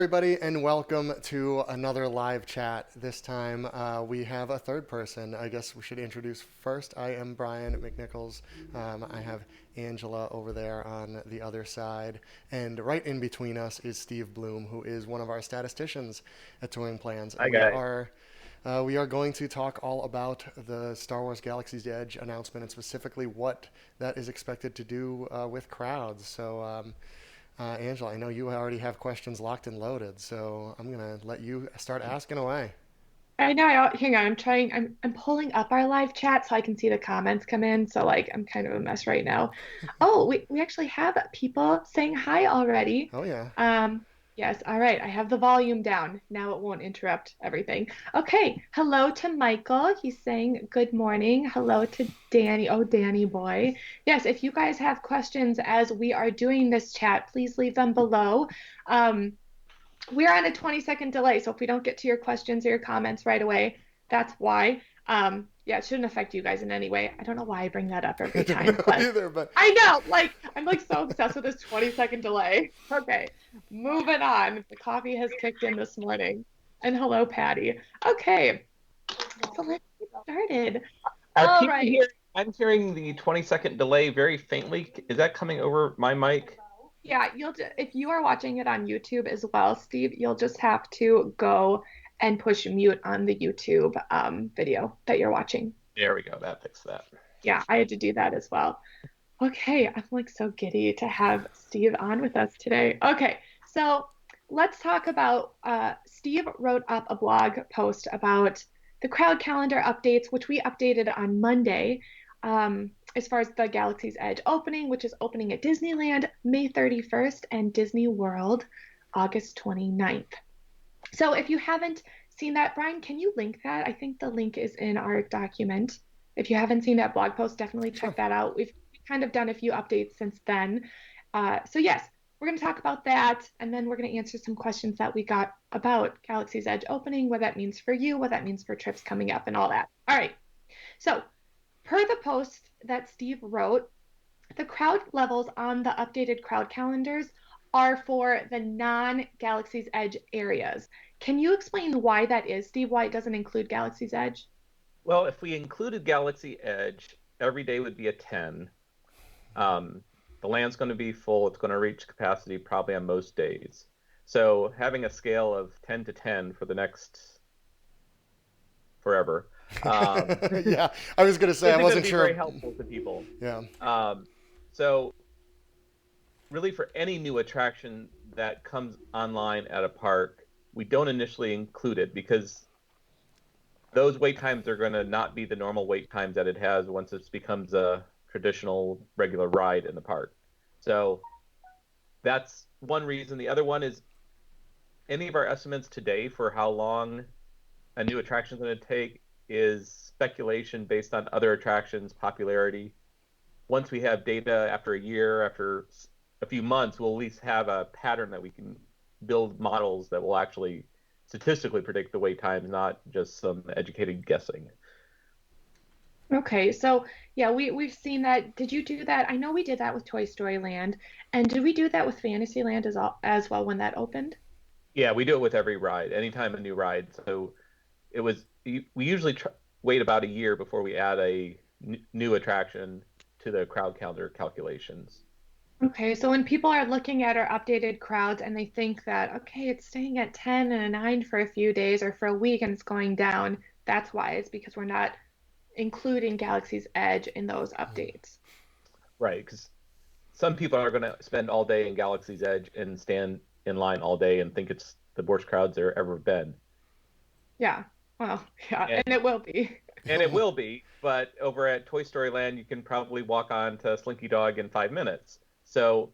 Everybody, and welcome to another live chat. This time we have a third person. I guess we should introduce first. I am Brian McNichols. I have Angela over there on the other side. And right in between us is Steve Bloom, who is one of our statisticians at TouringPlans. Hi, And we guys. are going to talk all about the Star Wars Galaxy's Edge announcement and specifically what that is expected to do with crowds. Angela, I know you already have questions locked and loaded, so I'm gonna let you start asking away. I know. Hang on. I'm pulling up our live chat so I can see the comments come in. So like I'm kind of a mess right now. Oh, we actually have people saying hi already. Oh yeah. Um, yes. All right. I have the volume down. Now it won't interrupt everything. Okay. Hello to Michael. He's saying good morning. Hello to Danny. Oh, Danny boy. Yes. If you guys have questions as we are doing this chat, please leave them below. Um, we're on a 20-second delay, so if we don't get to your questions or your comments right away, that's why. Yeah, it shouldn't affect you guys in any way. I don't know why I bring that up I every don't time, know but either, but I know, like, I'm like so obsessed with this 20-second delay. Okay, moving on. The coffee has kicked in this morning. And hello, Patty. Okay, so let's get started. Are All people right. hearing? I'm hearing the 20-second delay very faintly. Is that coming over my mic? Yeah, if you are watching it on YouTube as well, Steve, you'll just have to go and push mute on the YouTube video that you're watching. There we go. That fixed that. Yeah, I had to do that as well. Okay, I'm like so giddy to have Steve on with us today. Okay, so let's talk about Steve wrote up a blog post about the crowd calendar updates, which we updated on Monday, as far as the Galaxy's Edge opening, which is opening at Disneyland May 31st and Disney World August 29th. So if you haven't seen that, Brian, can you link that? I think the link is in our document. If you haven't seen that blog post, definitely sure. check that out. We've kind of done a few updates since then. So yes, we're going to talk about that, and then we're going to answer some questions that we got about Galaxy's Edge opening, what that means for you, what that means for trips coming up, and all that. All right. So per the post that Steve wrote, the crowd levels on the updated crowd calendars are for the non-Galaxy's Edge areas. Can you explain why that is, Steve, why it doesn't include Galaxy's Edge? Well, if we included Galaxy Edge, every day would be a 10. Um, the land's going to be full. It's going to reach capacity probably on most days. So having a scale of 10 to 10 for the next forever Yeah, I was gonna say I isn't going to wasn't be very sure. helpful to people. Yeah. So really for any new attraction that comes online at a park, we don't initially include it because those wait times are going to not be the normal wait times that it has once it becomes a traditional regular ride in the park. So that's one reason. The other one is any of our estimates today for how long a new attraction is going to take is speculation based on other attractions' popularity. Once we have data after a year, after a few months, we'll at least have a pattern that we can build models that will actually statistically predict the wait times, not just some educated guessing. Okay, so yeah, we've seen that. Did you do that? I know we did that with Toy Story Land, and did we do that with Fantasyland as well when that opened? Yeah, we do it with every ride, anytime a new ride. So we usually wait about a year before we add a new attraction to the crowd calendar calculations. Okay, so when people are looking at our updated crowds and they think that, okay, it's staying at 10 and a 9 for a few days or for a week and it's going down, that's why. It's because we're not including Galaxy's Edge in those updates. Right, because some people are going to spend all day in Galaxy's Edge and stand in line all day and think it's the worst crowds there ever been. Yeah, well, yeah, And and it will be. and it will be, but over at Toy Story Land, you can probably walk on to Slinky Dog in 5 minutes. So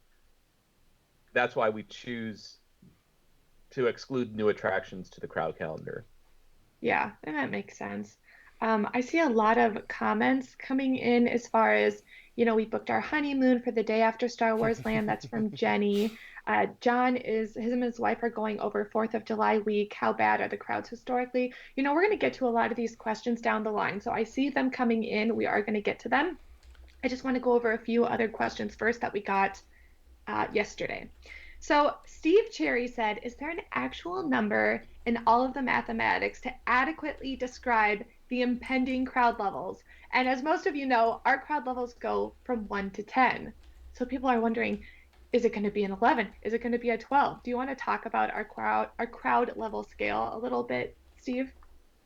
that's why we choose to exclude new attractions to the crowd calendar. Yeah, and that makes sense. I see a lot of comments coming in as far as, we booked our honeymoon for the day after Star Wars Land. That's from Jenny. John his and his wife are going over 4th of July week. How bad are the crowds historically? We're going to get to a lot of these questions down the line. So I see them coming in. We are going to get to them. I just want to go over a few other questions first that we got yesterday. So Steve Cherry said, is there an actual number in all of the mathematics to adequately describe the impending crowd levels? And as most of you know, our crowd levels go from 1 to 10. So people are wondering, is it going to be an 11? Is it going to be a 12? Do you want to talk about our crowd level scale a little bit, Steve?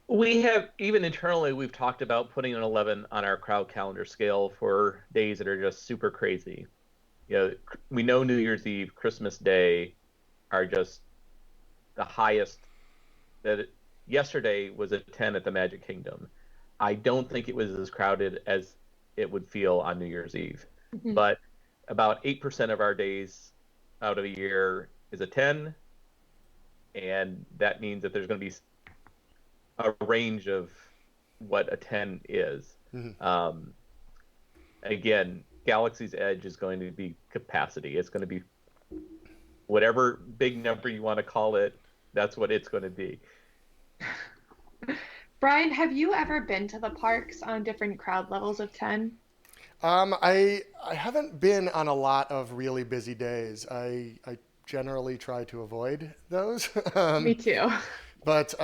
We have, even internally, we've talked about putting an 11 on our crowd calendar scale for days that are just super crazy. We know New Year's Eve, Christmas Day are just the highest. Yesterday was a 10 at the Magic Kingdom. I don't think it was as crowded as it would feel on New Year's Eve. Mm-hmm. But about 8% of our days out of the year is a 10, and that means that there's going to be a range of what a 10 is. Mm-hmm. Again, Galaxy's Edge is going to be capacity. It's going to be whatever big number you want to call it, that's what it's going to be. Brian, have you ever been to the parks on different crowd levels of 10? I haven't been on a lot of really busy days. I generally try to avoid those. Me too. But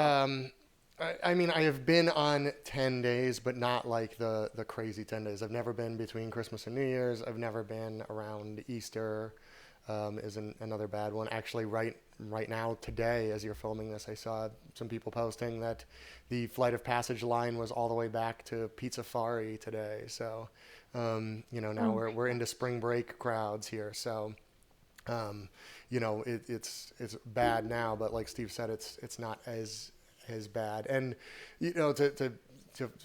I mean, I have been on 10 days, but not like the crazy 10 days. I've never been between Christmas and New Year's. I've never been around Easter. Is another bad one. Actually, right now, today, as you're filming this, I saw some people posting that the Flight of Passage line was all the way back to Pizzafari today. So, now we're into spring break crowds here. So, it's bad now, but like Steve said, it's not as bad. And to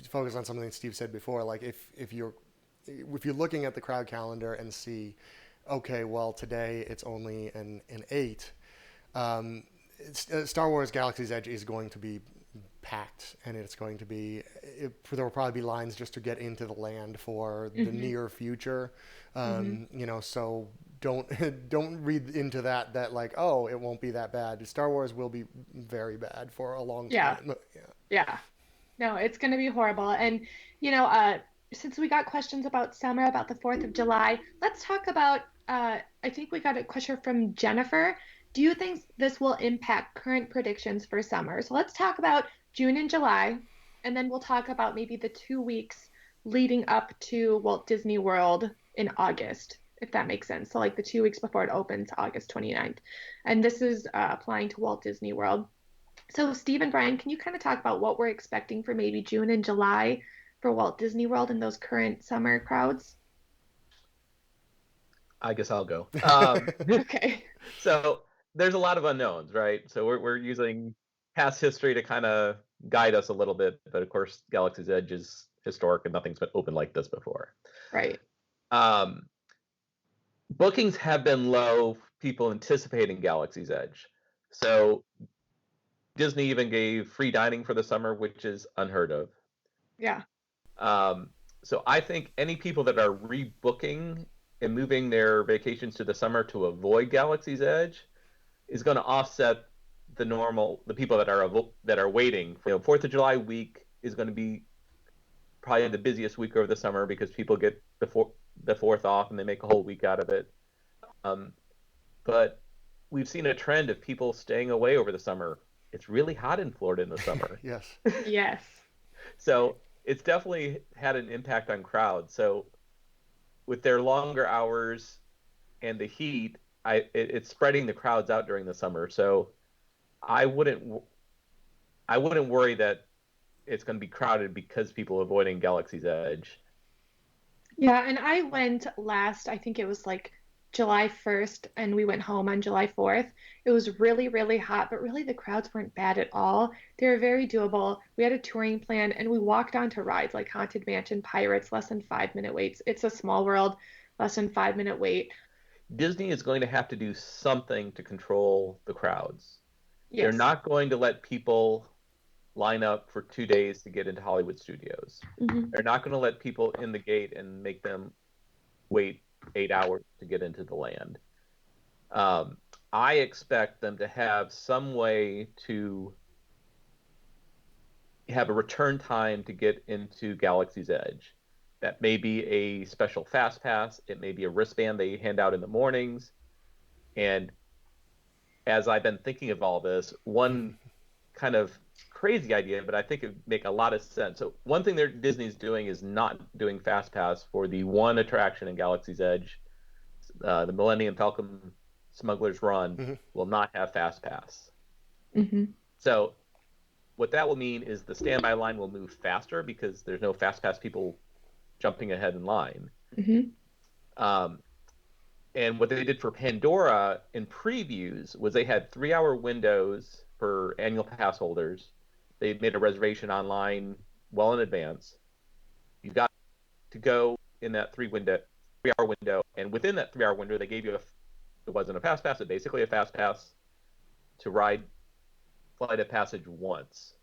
focus on something Steve said before, like if you're looking at the crowd calendar and see, okay, well, today it's only an 8. Star Wars Galaxy's Edge is going to be packed, and it's going to be, there will probably be lines just to get into the land for the near future. So don't read into that like, oh, it won't be that bad. Star Wars will be very bad for a long time. Yeah. No, it's going to be horrible. And, since we got questions about summer, about the 4th of July, let's talk about, I think we got a question from Jennifer. Do you think this will impact current predictions for summer? So let's talk about June and July, and then we'll talk about maybe the 2 weeks leading up to Walt Disney World in August, if that makes sense. So like the 2 weeks before it opens, August 29th. And this is applying to Walt Disney World. So Steve and Brian, can you kind of talk about what we're expecting for maybe June and July for Walt Disney World and those current summer crowds? I guess I'll go. Okay. So there's a lot of unknowns, right? So we're using past history to kind of guide us a little bit, but of course, Galaxy's Edge is historic and nothing's been open like this before. Right. Bookings have been low, people anticipating Galaxy's Edge. So Disney even gave free dining for the summer, which is unheard of. Yeah. So I think any people that are rebooking and moving their vacations to the summer to avoid Galaxy's Edge is going to offset the people that are waiting. 4th of July week is going to be probably the busiest week over the summer because people get the 4th off and they make a whole week out of it. But we've seen a trend of people staying away over the summer. It's really hot in Florida in the summer. Yes. Yes. So it's definitely had an impact on crowds. So with their longer hours and the heat, it's spreading the crowds out during the summer. So I wouldn't worry that it's going to be crowded because people are avoiding Galaxy's Edge. Yeah, and I went last, I think it was like July 1st, and we went home on July 4th. It was really, really hot, but really the crowds weren't bad at all. They were very doable. We had a touring plan, and we walked onto rides like Haunted Mansion, Pirates, less than 5-minute waits. It's a Small World, less than 5-minute wait. Disney is going to have to do something to control the crowds. Yes. They're not going to let people line up for 2 days to get into Hollywood Studios. They're not going to let people in the gate and make them wait 8 hours to get into the land. I expect them to have some way to have a return time to get into Galaxy's Edge. That may be a special fast pass. It may be a wristband they hand out in the mornings. And as I've been thinking of all this, one kind of crazy idea, but I think it would make a lot of sense. So one thing Disney's doing is not doing Fast Pass for the one attraction in Galaxy's Edge. The Millennium Falcon Smuggler's Run Mm-hmm. will not have Fast Pass. Mm-hmm. So what that will mean is the standby line will move faster because there's no Fast Pass people jumping ahead in line. Mm-hmm. Um, and what they did for Pandora in previews was they had 3-hour windows for annual pass holders. They made a reservation online well in advance. You got to go in that 3-hour window, and within that 3-hour window, they gave you it wasn't a fast pass, but basically a fast pass to ride Flight of Passage once.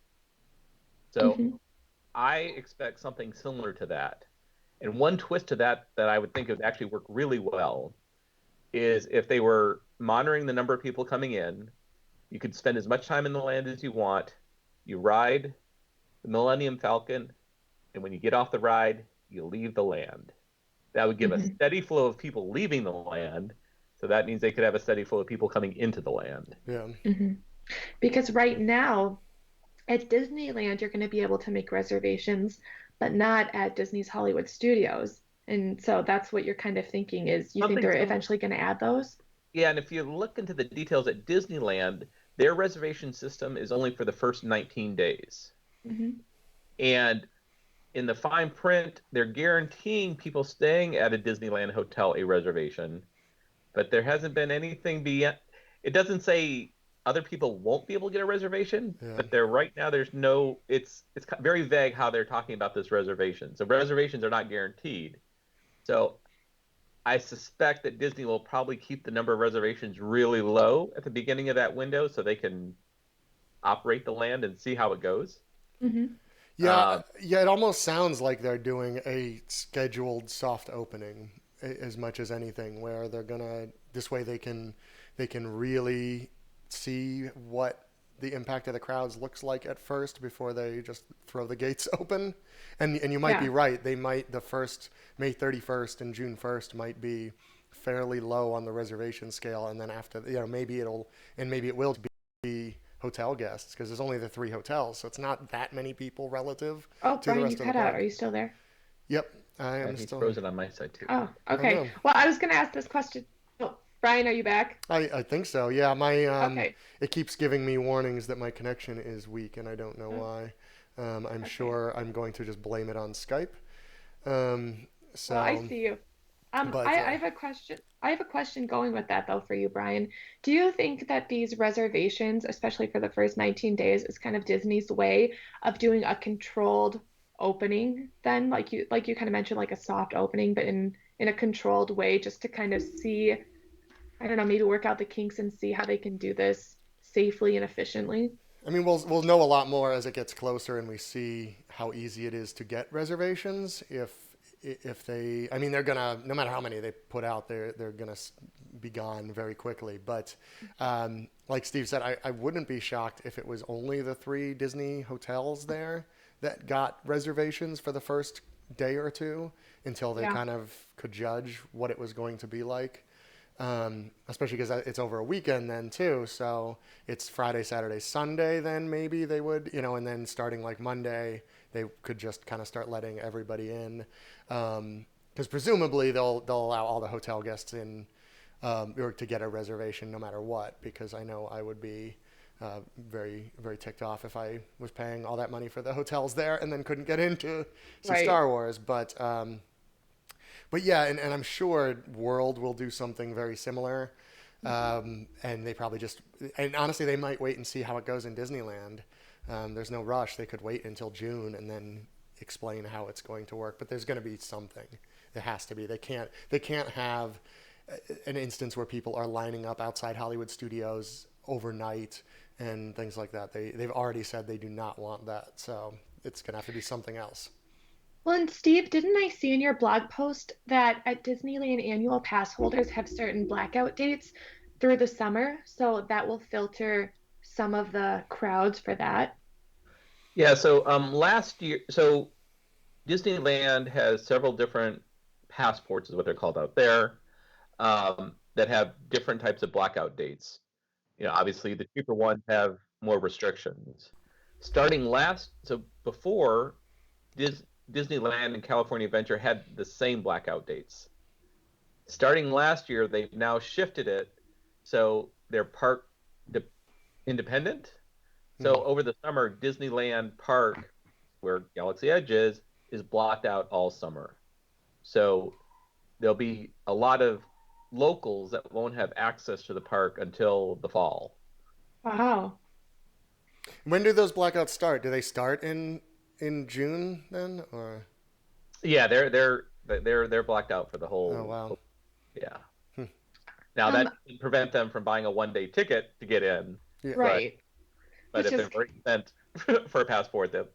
So Mm-hmm. I expect something similar to that. And one twist to that I would think would actually work really well is if they were monitoring the number of people coming in, you could spend as much time in the land as you want. You ride the Millennium Falcon, and when you get off the ride, you leave the land. That would give a steady flow of people leaving the land. So that means they could have a steady flow of people coming into the land. Yeah. Mm-hmm. Because right now at Disneyland, you're going to be able to make reservations, but not at Disney's Hollywood Studios. And so that's what you're kind of thinking is you think they're eventually going to add those? Yeah, and if you look into the details at Disneyland, their reservation system is only for the first 19 days. Mm-hmm. And in the fine print, they're guaranteeing people staying at a Disneyland hotel a reservation, but there hasn't been anything beyond. It doesn't say other people won't be able to get a reservation, but right now there's no. It's very vague how they're talking about this reservation. So reservations are not guaranteed. So I suspect that Disney will probably keep the number of reservations really low at the beginning of that window so they can operate the land and see how it goes. Mm-hmm. Yeah, it almost sounds like they're doing a scheduled soft opening as much as anything, where they're gonna this way they can really see what the impact of the crowds looks like at first before they just throw the gates open. And you might be right. They might the first May 31st and June 1st might be fairly low on the reservation scale, and then after maybe it will be hotel guests because there's only the 3 hotels, so it's not that many people relative to Brian, the rest you of the cut out. park. Are you still there? Yep, I am He's still frozen on my side too. Oh, okay. Well, I was going to ask this question. Oh, Brian, are you back? I think so. Yeah, my Okay. it keeps giving me warnings that my connection is weak, and I don't know why. I'm sure I'm going to just blame it on Skype. So Well, I see you. I have a question. I have a question going with that though for you, Brian. Do you think that these reservations, especially for the first 19 days, is kind of Disney's way of doing a controlled opening then? Like you kind of mentioned like a soft opening, but in a controlled way just to kind of see, I don't know, maybe work out the kinks and see how they can do this safely and efficiently. I mean, we'll know a lot more as it gets closer and we see how easy it is to get reservations. If they, I mean, they're gonna, no matter how many they put out, they're gonna be gone very quickly. But like Steve said, I wouldn't be shocked if it was only the 3 Disney hotels there that got reservations for the first day or two until they kind of could judge what it was going to be like. Especially because it's over a weekend then too, so it's Friday, Saturday, Sunday. Then maybe they would, and then starting like Monday, they could just kind of start letting everybody in, because presumably they'll allow all the hotel guests in, or to get a reservation no matter what. Because I know I would be very, very ticked off if I was paying all that money for the hotels there and then couldn't get into see Star Wars, But yeah, and I'm sure World will do something very similar. And they probably and honestly, they might wait and see how it goes in Disneyland. There's no rush. They could wait until June and then explain how it's going to work. But there's going to be something. There has to be. They can't have an instance where people are lining up outside Hollywood Studios overnight and things like that. They've already said they do not want that. So it's going to have to be something else. Well, and Steve, didn't I see in your blog post that at Disneyland annual pass holders have certain blackout dates through the summer, so that will filter some of the crowds for that? Yeah, so last year, so Disneyland has several different passports, is what they're called out there, that have different types of blackout dates. Obviously the cheaper ones have more restrictions. So before Dis, Disneyland and California Adventure had the same blackout dates. Starting last year, they've now shifted it so they're park independent. Mhm. So over the summer, Disneyland Park, where Galaxy Edge is blocked out all summer. So there'll be a lot of locals that won't have access to the park until the fall. Wow. When do those blackouts start? Do they start in June then, or? Yeah, they're blacked out for the Oh whole. wow. Yeah. Hmm. Now that Um, doesn't prevent them from buying a 1 day ticket to get in, Yeah. but right. Which if is they've already spent for a passport, then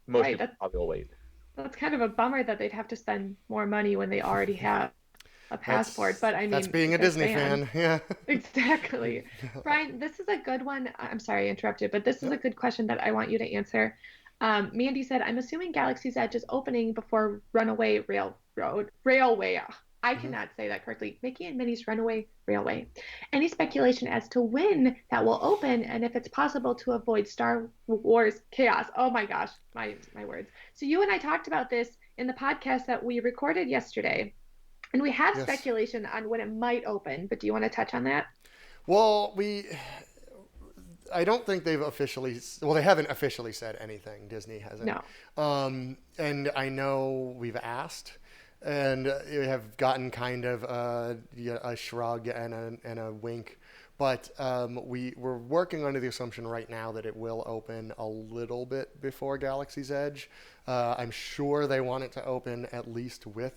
most right. people probably will wait. That's kind of a bummer that they'd have to spend more money when they already have a passport. But I That's mean, being a they're Disney fans. fan. Yeah. Exactly. Brian, this is a good one. I'm sorry I interrupted, but this is Yep. a good question that I want you to answer. Mandy said, I'm assuming Galaxy's Edge is opening before Railway. I Hmm. cannot say that correctly. Mickey and Minnie's Runaway Railway. Any speculation as to when that will open and if it's possible to avoid Star Wars chaos? Oh my gosh, my words. So you and I talked about this in the podcast that we recorded yesterday, and we have Yes. speculation on when it might open, but do you want to touch on that? Well, I don't think they've well, they haven't officially said anything. Disney hasn't. No. And I know we've asked, and we have gotten kind of a shrug and a wink. But we're working under the assumption right now that it will open a little bit before Galaxy's Edge. I'm sure they want it to open at least with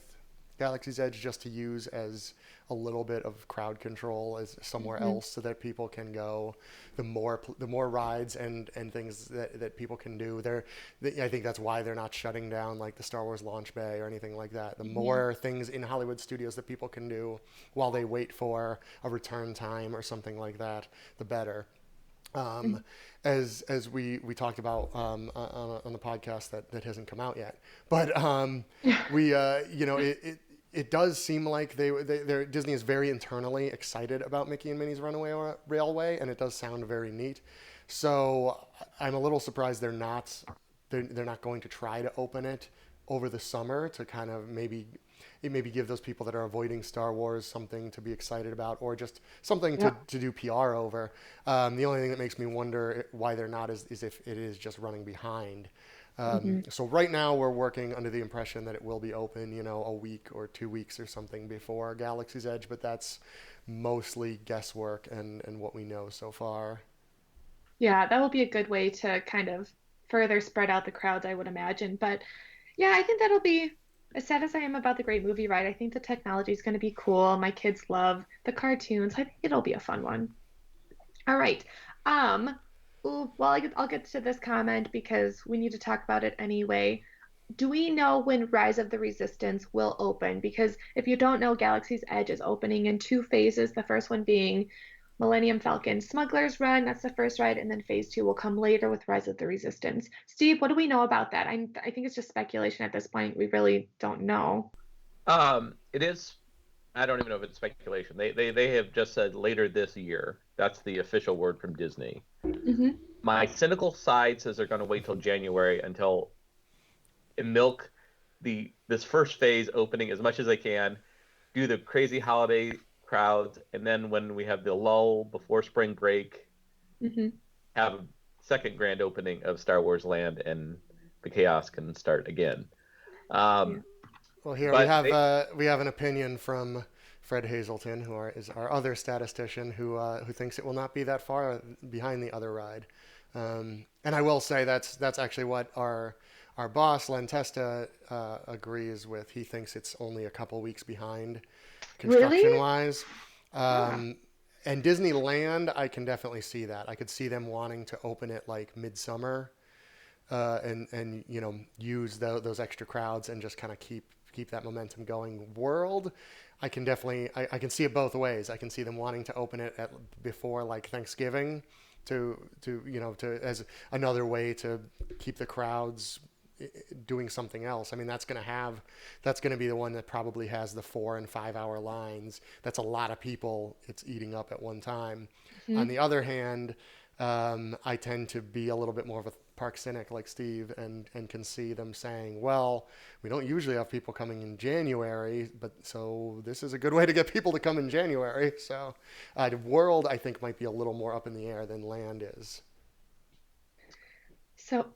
Galaxy's Edge just to use as a little bit of crowd control as somewhere Mm-hmm. else so that people can go. The more rides and things that people can do there. I think that's why they're not shutting down like the Star Wars launch bay or anything like that. The Mm-hmm. more things in Hollywood studios that people can do while they wait for a return time or something like that, the better. Um, as we talked about on the podcast that hasn't come out yet, but we it does seem like Disney is very internally excited about Mickey and Minnie's Runaway Railway, and it does sound very neat. So I'm a little surprised they're not going to try to open it over the summer to kind of maybe give those people that are avoiding Star Wars something to be excited about, or just something Yeah. to do PR over. The only thing that makes me wonder why they're not is if it is just running behind. Mm-hmm. So right now we're working under the impression that it will be open, a week or 2 weeks or something before Galaxy's Edge, but that's mostly guesswork and what we know so far. Yeah, that will be a good way to kind of further spread out the crowds, I would imagine. But yeah, I think that'll be as sad as I am about the Great Movie Ride. I think the technology is going to be cool. My kids love the cartoons. I think it'll be a fun one. All right. Um, well, I'll get to this comment because we need to talk about it anyway. Do we know when Rise of the Resistance will open? Because if you don't know, Galaxy's Edge is opening in two phases. The first one being Millennium Falcon Smuggler's Run, that's the first ride, and then phase two will come later with Rise of the Resistance. Steve, what do we know about that? I think it's just speculation at this point. We really don't know. It is. I don't even know if it's speculation. They have just said later this year. That's the official word from Disney. Hmm. My cynical side says they're going to wait till January until and milk this first phase opening as much as they can, do the crazy holiday crowds, and then when we have the lull before spring break, Hmm. have a second grand opening of Star Wars Land, and the chaos can start again. Yeah. Um, Well, here but we have an opinion from Fred Hazelton, is our other statistician, who thinks it will not be that far behind the other ride. And I will say that's actually what our boss Len Testa agrees with. He thinks it's only a couple weeks behind Really? construction wise. Ah. Um, and Disneyland, I can definitely see that. I could see them wanting to open it like midsummer, and use those extra crowds and just kind of keep that momentum going. World, I can definitely I can see it both ways. I can see them wanting to open it before like Thanksgiving, to as another way to keep the crowds doing something else. I mean, that's going to be the one that probably has the 4 and 5 hour lines. That's a lot of people it's eating up at one time. On the other hand, I tend to be a little bit more of a park cynic like Steve, and can see them saying, well, we don't usually have people coming in January, but so this is a good way to get people to come in January. So the World, I think, might be a little more up in the air than Land is. So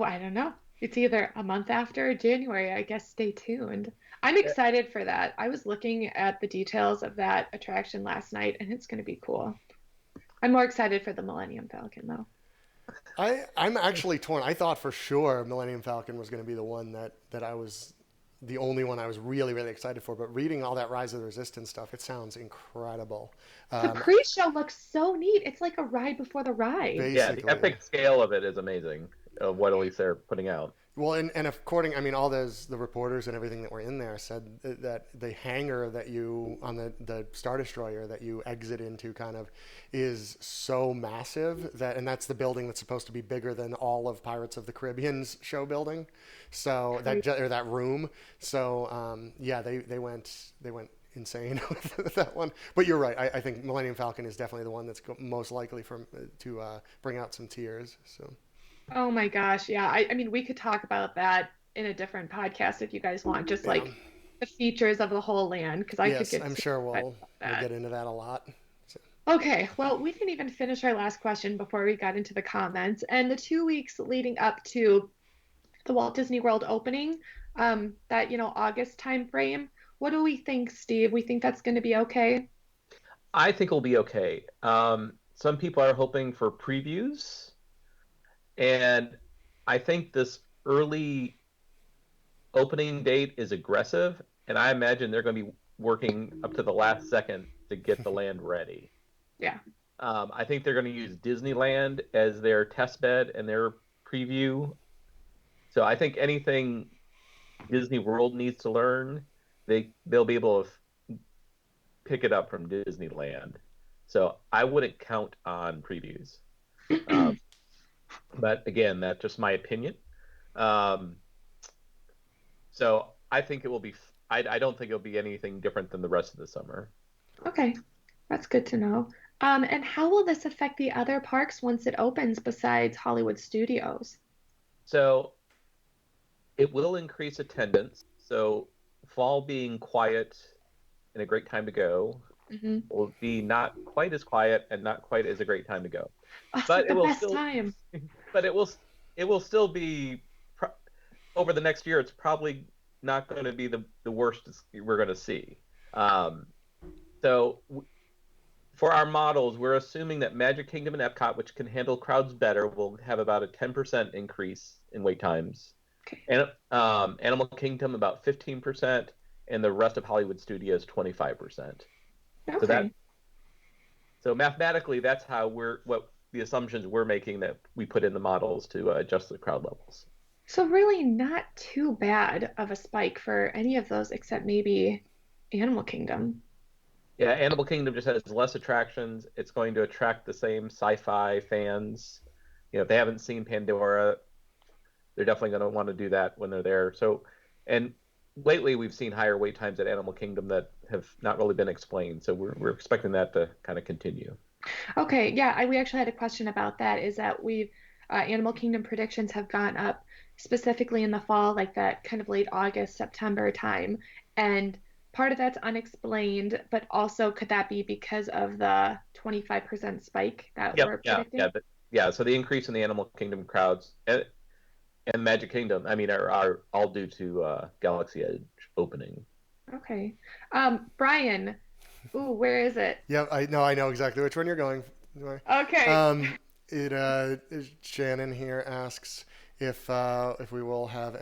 I don't know. It's either a month after or January. I guess stay tuned. I'm excited for that. I was looking at the details of that attraction last night, and it's going to be cool. I'm more excited for the Millennium Falcon, though. I'm actually torn. I thought for sure Millennium Falcon was going to be the one that I was the only one I was really, really excited for. But reading all that Rise of the Resistance stuff, it sounds incredible. The pre-show looks so neat. It's like a ride before the ride. Basically. Yeah, the epic scale of it is amazing, of what at least they're putting out. Well, and according, I mean, all the reporters and everything that were in there said that the hangar that you, on the Star Destroyer that you exit into kind of, is so massive that, and that's the building that's supposed to be bigger than all of Pirates of the Caribbean's show building. So that room. So yeah, they went insane with that one. But you're right. I think Millennium Falcon is definitely the one that's most likely to bring out some tears. So. Oh my gosh, yeah. I mean, we could talk about that in a different podcast if you guys want, just like the features of the whole land, because I could get. I'm sure we'll get into that a lot. So. Okay, well, we didn't even finish our last question before we got into the comments. And the 2 weeks leading up to the Walt Disney World opening, that August time frame, what do we think, Steve? We think that's going to be okay? I think it'll be okay. Some people are hoping for previews. And I think this early opening date is aggressive, and I imagine they're going to be working up to the last second to get the land ready. Yeah. I think they're going to use Disneyland as their test bed and their preview. So I think anything Disney World needs to learn, they'll be able to pick it up from Disneyland. So I wouldn't count on previews. But again, that's just my opinion. So I think it will be. I don't think it'll be anything different than the rest of the summer. Okay, that's good to know. And how will this affect the other parks once it opens besides Hollywood Studios? So it will increase attendance. So fall being quiet and a great time to go will be not quite as quiet and not quite as a great time to go. Oh, but it will best time. But it will still be over the next year. It's probably not going to be the worst we're going to see. So for our models, we're assuming that Magic Kingdom and Epcot, which can handle crowds better, will have about a 10% increase in wait times. Okay. And Animal Kingdom about 15%, and the rest of Hollywood Studios 25%. Okay. So mathematically, that's how what the assumptions we're making that we put in the models to adjust the crowd levels. So really not too bad of a spike for any of those except maybe Animal Kingdom. Yeah, Animal Kingdom just has less attractions. It's going to attract the same sci-fi fans. If they haven't seen Pandora, they're definitely going to want to do that when they're there. So, and lately we've seen higher wait times at Animal Kingdom that have not really been explained. So we're expecting that to kind of continue. Okay, yeah, we actually had a question about that. Is that Animal Kingdom predictions have gone up specifically in the fall, like that kind of late August, September time, and part of that's unexplained, but also could that be because of the 25% spike that we're predicting? Yeah. So the increase in the Animal Kingdom crowds and Magic Kingdom, I mean, are all due to Galaxy Edge opening. Okay, Brian. Ooh, where is it? Yeah, I know exactly which one you're going. Okay. Shannon here asks if we will have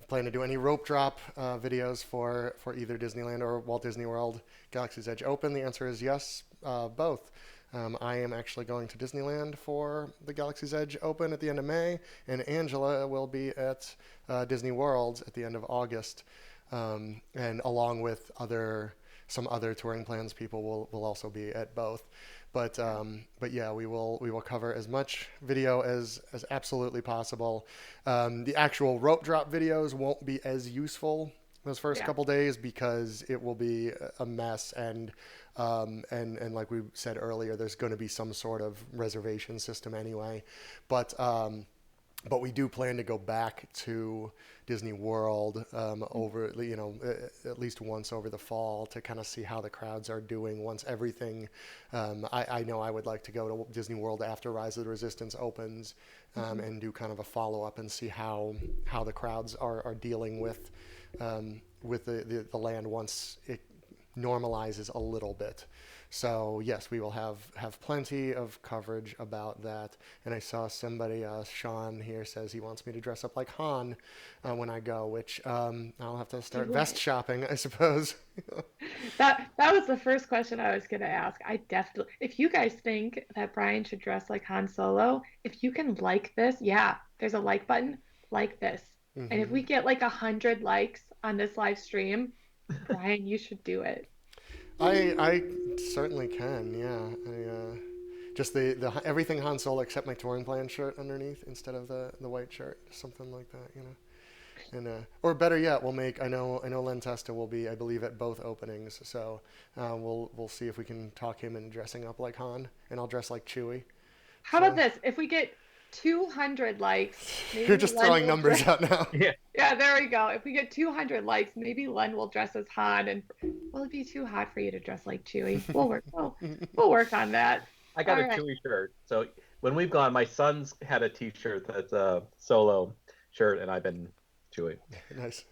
plan to do any rope drop videos for either Disneyland or Walt Disney World Galaxy's Edge Open. The answer is yes, both. I am actually going to Disneyland for the Galaxy's Edge Open at the end of May, and Angela will be at Disney World at the end of August, and along with some other Touring Plans people will also be at both. But yeah, we will cover as much video as absolutely possible. The actual rope drop videos won't be as useful those first Yeah. couple days because it will be a mess, and like we said earlier, there's going to be some sort of reservation system anyway. But we do plan to go back to Disney World over, at least once over the fall to kind of see how the crowds are doing once everything. I know I would like to go to Disney World after Rise of the Resistance opens and do kind of a follow up and see how the crowds are dealing with the land once it normalizes a little bit. So yes, we will have plenty of coverage about that. And I saw somebody, Sean here, says he wants me to dress up like Han when I go, which I'll have to start vest shopping, I suppose. That was the first question I was going to ask. I definitely, if you guys think that Brian should dress like Han Solo, if you can like this, yeah, there's a like button, like this. And if we get like 100 likes on this live stream, Brian, you should do it. I certainly can, yeah. Just the everything Han Solo except my TouringPlans shirt underneath instead of the white shirt, something like that, And or better yet, we'll make. I know Len Testa will be, I believe, at both openings. So we'll see if we can talk him into dressing up like Han, and I'll dress like Chewie. How about this? If we get 200 likes, maybe You're just throwing numbers out now. Yeah. Yeah, there we go. If we get 200 likes, maybe Len will dress as Han, and will it be too hot for you to dress like Chewie? We'll work on that. I got All a right. Chewie shirt. So when we've gone, my son's had a T-shirt that's a Solo shirt, and I've been Chewie. Nice.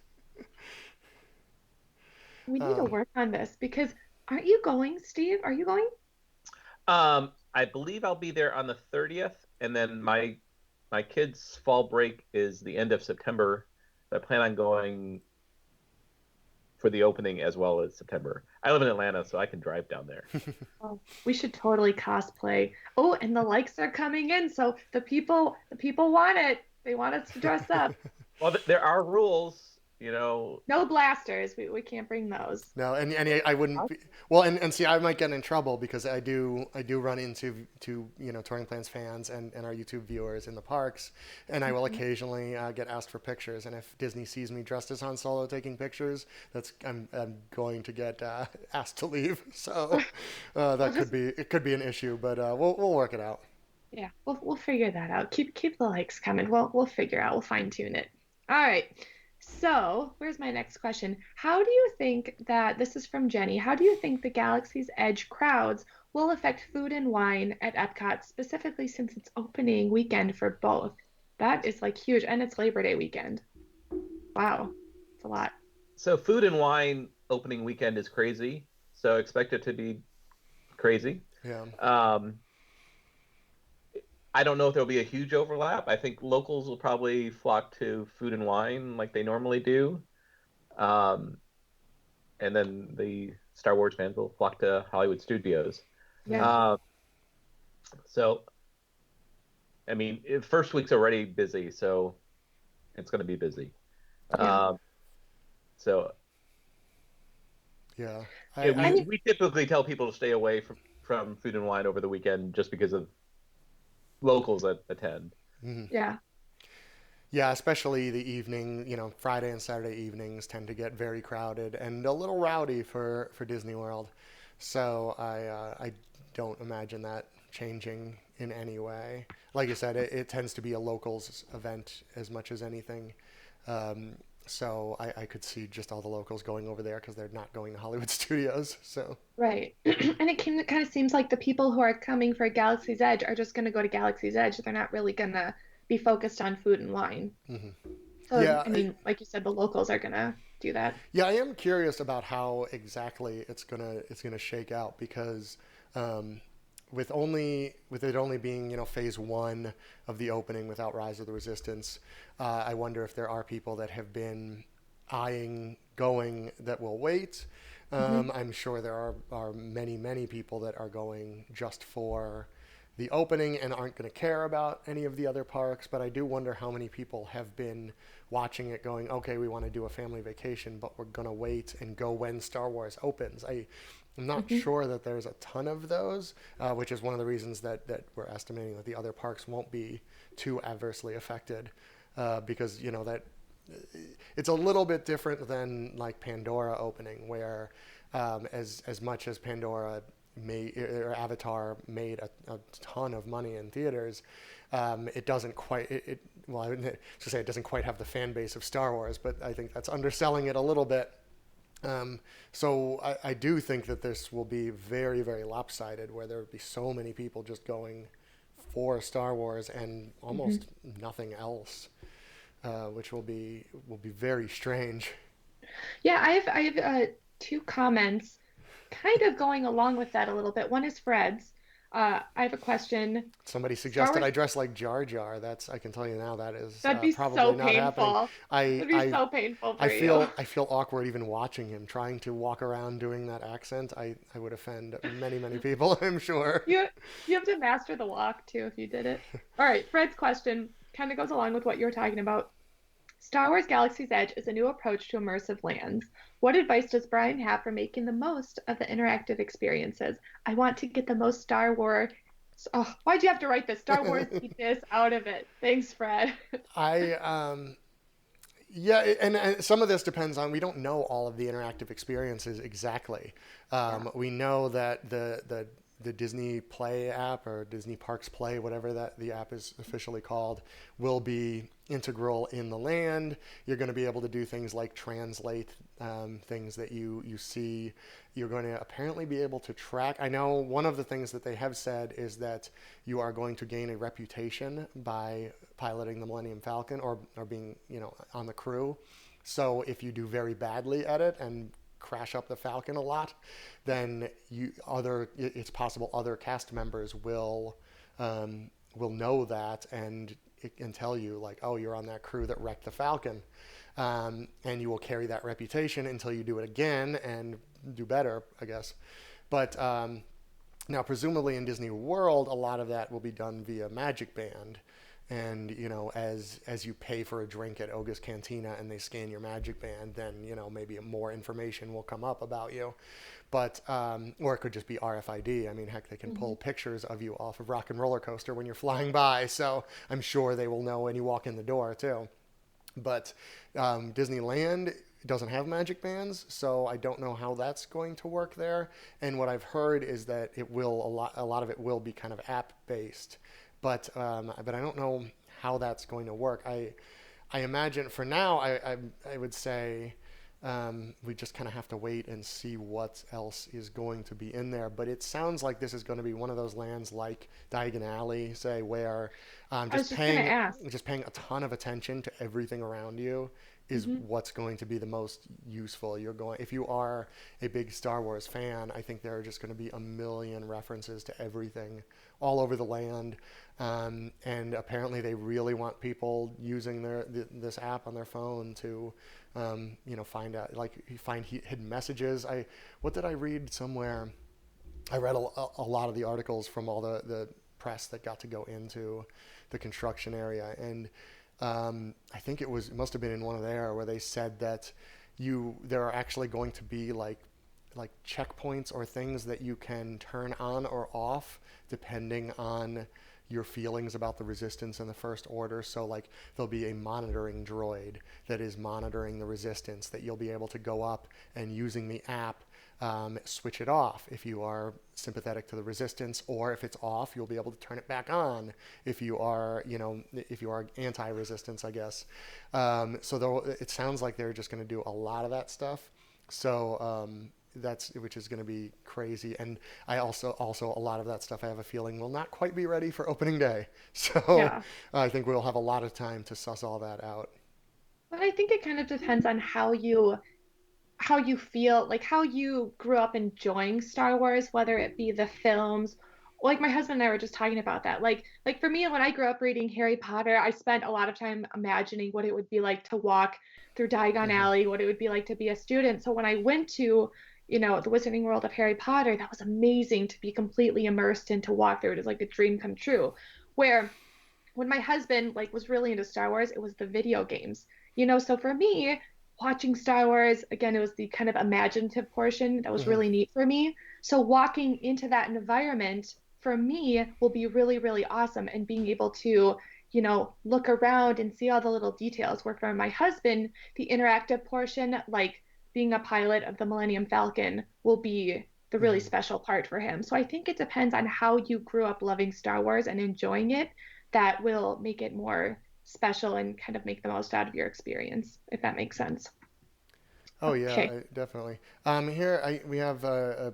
We need to work on this because aren't you going, Steve? Are you going? I believe I'll be there on the 30th, and then my kids' fall break is the end of September. I plan on going for the opening as well as September. I live in Atlanta, so I can drive down there. Oh, we should totally cosplay. Oh, and the likes are coming in, so the people want it. They want us to dress up. Well, there are rules, you know. No blasters. We can't bring those. No, and I wouldn't be, well, and see, I might get in trouble because I do run into TouringPlans fans and our YouTube viewers in the parks, and I will occasionally get asked for pictures, and if Disney sees me dressed as Han Solo taking pictures, I'm going to get asked to leave. So it could be an issue, but we'll work it out. Yeah, we'll figure that out. Keep the likes coming. We'll figure out. We'll fine tune it. All right. So, where's my next question? How do you think that, this is from Jenny, how do you think the Galaxy's Edge crowds will affect food and wine at Epcot, specifically since it's opening weekend for both? That is like huge, and it's Labor Day weekend. Wow, it's a lot. So food and wine opening weekend is crazy, so expect it to be crazy. Yeah. I don't know if there'll be a huge overlap. I think locals will probably flock to food and wine like they normally do. And then the Star Wars fans will flock to Hollywood Studios. Yeah. So, I mean, first week's already busy, so it's going to be busy. Yeah. So, Yeah. we typically tell people to stay away from food and wine over the weekend just because of locals that attend. Yeah. Yeah, especially the evening, Friday and Saturday evenings tend to get very crowded and a little rowdy for Disney World. So I don't imagine that changing in any way. Like you said, it tends to be a locals event as much as anything. So I could see just all the locals going over there because they're not going to Hollywood Studios. So Right. And it kind of seems like the people who are coming for Galaxy's Edge are just going to go to Galaxy's Edge. They're not really going to be focused on food and wine. So, Yeah, I mean, like you said, the locals are going to do that. yeah, I am curious about how exactly it's gonna shake out because with it only being phase one of the opening without Rise of the Resistance, I wonder if there are people that have been eyeing going that will wait. I'm sure there are many people that are going just for the opening and aren't going to care about any of the other parks, but I do wonder how many people have been watching it going, okay, we want to do a family vacation, but we're going to wait and go when Star Wars opens. I'm not Hmm. sure that there's a ton of those, which is one of the reasons that we're estimating that the other parks won't be too adversely affected, because that it's a little bit different than like Pandora opening, where as much as Pandora made or Avatar made a ton of money in theaters, it doesn't quite well, I wouldn't to say it doesn't quite have the fan base of Star Wars, but I think that's underselling it a little bit. So I do think that this will be very, very lopsided, where there would be so many people just going for Star Wars and Hmm. almost nothing else, which will be very strange. Yeah, I have two comments kind of going along with that a little bit. One is Fred's. I have a question. Somebody Star suggested Wars, I dress like Jar Jar. That's I can tell you now that is that'd be so probably not happening. painful. I That'd be I so painful I for you. feel I feel awkward even watching him trying to walk around doing that accent. I would offend many many people, I'm sure. You you have to master the walk too if you did it. All right, Fred's question kind of goes along with what you were talking about. Star Wars Galaxy's Edge is a new approach to immersive lands. What advice does Brian have for making the most of the interactive experiences? I want to get the most Star Wars. Oh, why'd you have to write this? Star Wars this out of it. Thanks, Fred. I Yeah, and some of this depends on we don't know all of the interactive experiences exactly. Yeah. We know that the Disney Play app or Disney Parks Play, whatever that the app is officially called, will be integral in the land. You're going to be able to do things like translate things that you see. You're going to apparently be able to track. I know one of the things that they have said is that you are going to gain a reputation by piloting the Millennium Falcon or being on the crew. So if you do very badly at it and crash up the Falcon a lot, then it's possible other cast members will know that and it can tell you like, oh, you're on that crew that wrecked the Falcon, and you will carry that reputation until you do it again and do better, I guess. But now, presumably in Disney World, a lot of that will be done via Magic Band. And as you pay for a drink at Oga's Cantina and they scan your Magic Band, then maybe more information will come up about you. But or it could just be RFID. I mean, heck, they can pull Hmm. pictures of you off of Rock and Roller Coaster when you're flying by. So I'm sure they will know when you walk in the door too. But Disneyland doesn't have magic bands, so I don't know how that's going to work there. And what I've heard is that a lot of it will be kind of app based, but I don't know how that's going to work. I imagine for now I would say we just kind of have to wait and see what else is going to be in there. But it sounds like this is going to be one of those lands like Diagon Alley, say, where I was just gonna ask. just paying a ton of attention to everything around you is Hmm. what's going to be the most useful. If you are a big Star Wars fan, I think there are just going to be a million references to everything all over the land. And apparently they really want people using this app on their phone to find out, like, find hidden messages. What did I read somewhere? I read a lot of the articles from all the press that got to go into the construction area, and I think it must have been in one of there where they said that there are actually going to be like checkpoints or things that you can turn on or off depending on your feelings about the resistance and the first order. So like there'll be a monitoring droid that is monitoring the resistance that you'll be able to go up and using the app switch it off if you are sympathetic to the resistance, or if it's off, you'll be able to turn it back on if you are, anti-resistance, I guess. It sounds like they're just going to do a lot of that stuff. So which is going to be crazy. And I also a lot of that stuff I have a feeling will not quite be ready for opening day. So Yeah. I think we'll have a lot of time to suss all that out. But I think it kind of depends on how you feel, like how you grew up enjoying Star Wars, whether it be the films. Like my husband and I were just talking about that. Like for me, when I grew up reading Harry Potter, I spent a lot of time imagining what it would be like to walk through Diagon Hmm. Alley, what it would be like to be a student. So when I went to, the Wizarding World of Harry Potter, that was amazing to be completely immersed and to walk through. It was like a dream come true. Where when my husband like was really into Star Wars, it was the video games. So for me, watching Star Wars. Again, it was the kind of imaginative portion that was Hmm. really neat for me. So walking into that environment for me will be really, really awesome. And being able to, look around and see all the little details. Where for my husband, the interactive portion, like being a pilot of the Millennium Falcon, will be the really Hmm. special part for him. So I think it depends on how you grew up loving Star Wars and enjoying it that will make it more special and kind of make the most out of your experience, if that makes sense. Oh yeah, Okay. definitely. Here we have a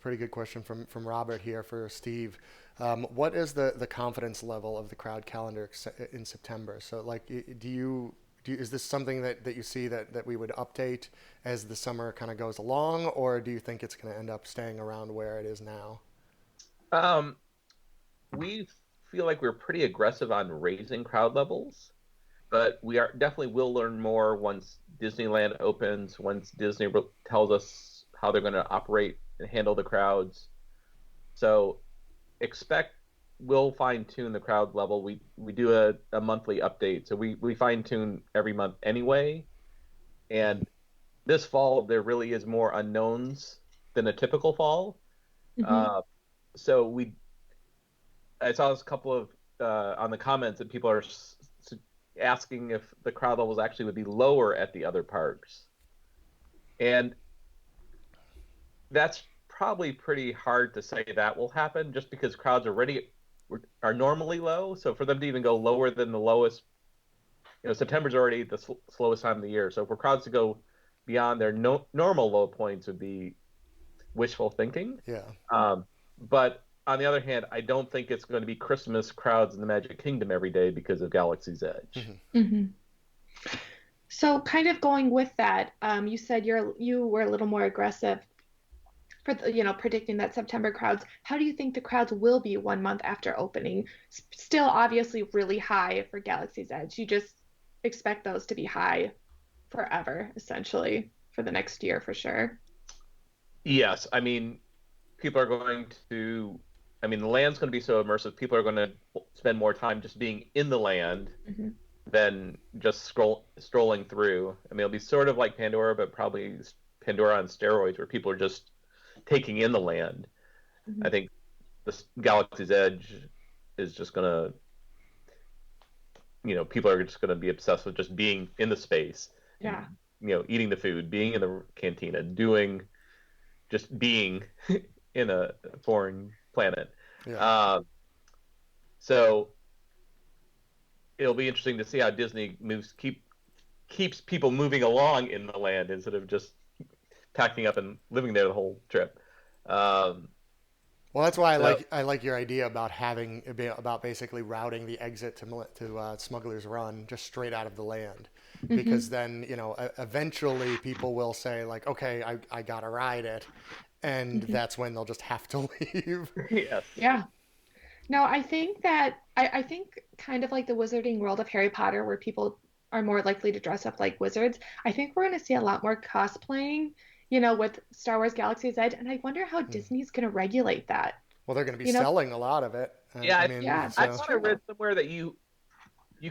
pretty good question from Robert here for Steve. What is the confidence level of the crowd calendar in September? So like, is this something that you see that we would update as the summer kind of goes along, or do you think it's going to end up staying around where it is now? Um, we feel like we're pretty aggressive on raising crowd levels, but we are definitely will learn more once Disneyland opens, once Disney tells us how they're going to operate and handle the crowds. So expect we'll fine tune the crowd level. We do a monthly update, so we fine tune every month anyway. And this fall there really is more unknowns than a typical fall. Hmm. Uh, so I saw this couple of on the comments that people are asking if the crowd levels actually would be lower at the other parks, and that's probably pretty hard to say that will happen just because crowds already are normally low. So for them to even go lower than the lowest, September's already the slowest time of the year. So for crowds to go beyond their normal low points would be wishful thinking. Yeah. But on the other hand, I don't think it's going to be Christmas crowds in the Magic Kingdom every day because of Galaxy's Edge. Hmm. Hmm. So kind of going with that, you said you were a little more aggressive for predicting that September crowds. How do you think the crowds will be 1 month after opening? Still obviously really high for Galaxy's Edge. You just expect those to be high forever, essentially, for the next year for sure. Yes, I mean, people are going to, I mean, the land's going to be so immersive. People are going to spend more time just being in the land Hmm. than just strolling through. I mean, it'll be sort of like Pandora, but probably Pandora on steroids, where people are just taking in the land. I Hmm. think the Galaxy's Edge is just gonna, people are just gonna be obsessed with just being in the space and Yeah. eating the food, being in the cantina, just being in a foreign planet. Yeah. Uh, so it'll be interesting to see how Disney keeps people moving along in the land instead of just packing up and living there the whole trip. Um, Well, that's why so I like your idea about about basically routing the exit to Smuggler's Run just straight out of the land, because Hmm. then eventually people will say like, okay, I gotta ride it, and Hmm. that's when they'll just have to leave. yes, Yeah. No, I think that I think kind of like the Wizarding World of Harry Potter, where people are more likely to dress up like wizards. I think we're going to see a lot more cosplaying, with Star Wars Galaxy's Edge, and I wonder how Hmm. Disney's going to regulate that. Well, they're going to be You know, selling a lot of it. yeah. I mean, yeah, I that's so thought I read true. somewhere that you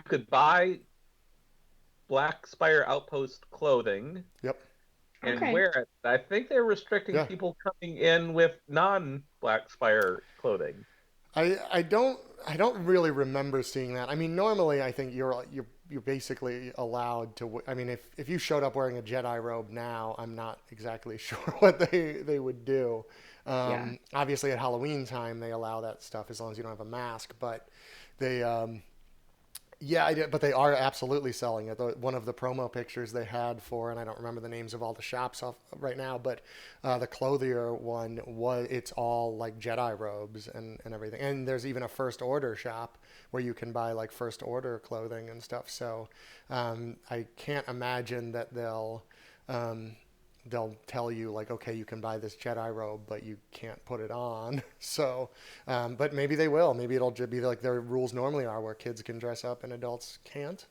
could buy Black Spire Outpost clothing yep, and Okay. wear it. I think they're restricting yeah. people coming in with non-Black Spire clothing. I don't really remember seeing that. I mean, normally I think you're basically allowed to. I mean, if you showed up wearing a Jedi robe now, I'm not exactly sure what they would do. Yeah. Obviously, at Halloween time, they allow that stuff as long as you don't have a mask. But they, yeah, I did, but they are absolutely selling it. One of the promo pictures they had for, and I don't remember the names of all the shops off right now, but the clothier one it's all like Jedi robes and everything. And there's even a first order shop where you can buy like first order clothing and stuff. So I can't imagine that um, they'll tell you like, okay, you can buy this Jedi robe, but you can't put it on. So, but maybe they will. Maybe it'll just be like their rules normally are, where kids can dress up and adults can't.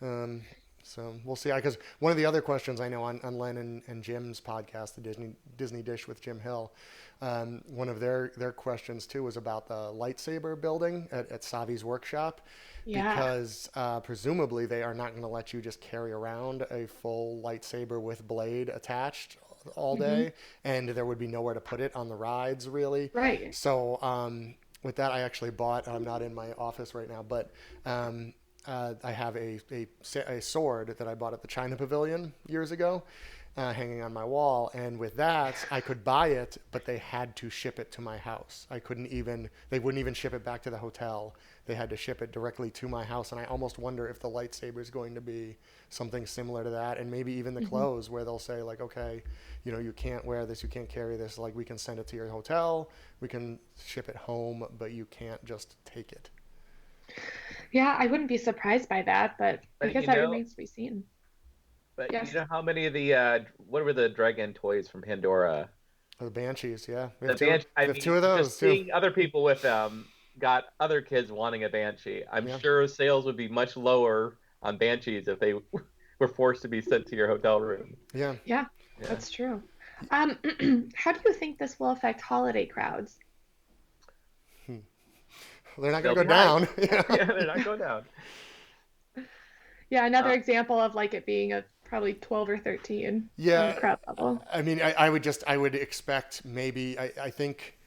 Um, so we'll see. Because one of the other questions I know on Len and Jim's podcast, the Disney Dish with Jim Hill, One of their questions too was about the lightsaber building at Savi's workshop, Yeah. because presumably they are not going to let you just carry around a full lightsaber with blade attached all Hmm. day, and there would be nowhere to put it on the rides really. Right. So with that, I actually bought. I'm not in my office right now, but I have a sword that I bought at the China Pavilion years ago, hanging on my wall. And with that, I could buy it, but they had to ship it to my house. I couldn't even. They wouldn't even ship it back to the hotel. They had to ship it directly to my house. And I almost wonder if the lightsaber is going to be something similar to that, and maybe even the Hmm. clothes, where they'll say like, okay, you can't wear this, you can't carry this. Like, we can send it to your hotel, we can ship it home, but you can't just take it. Yeah, I wouldn't be surprised by that, but I But guess you that know, remains to be seen. but you Yes. know how many of the what were the dragon toys from Pandora? The Banshees, yeah, The Banshee. I we have two mean, of those just too. seeing other people with got other kids wanting a Banshee. I'm Yeah, sure sales would be much lower on Banshees if they were forced to be sent to your hotel room. yeah. Yeah, Yeah. that's true. Um, how do you think this will affect holiday crowds? They're not going They'll to be go high. down. Yeah, they're not going down. Yeah, another Uh, example of like it being a probably 12 or 13 Yeah, crowd level. I mean, I would expect maybe. I think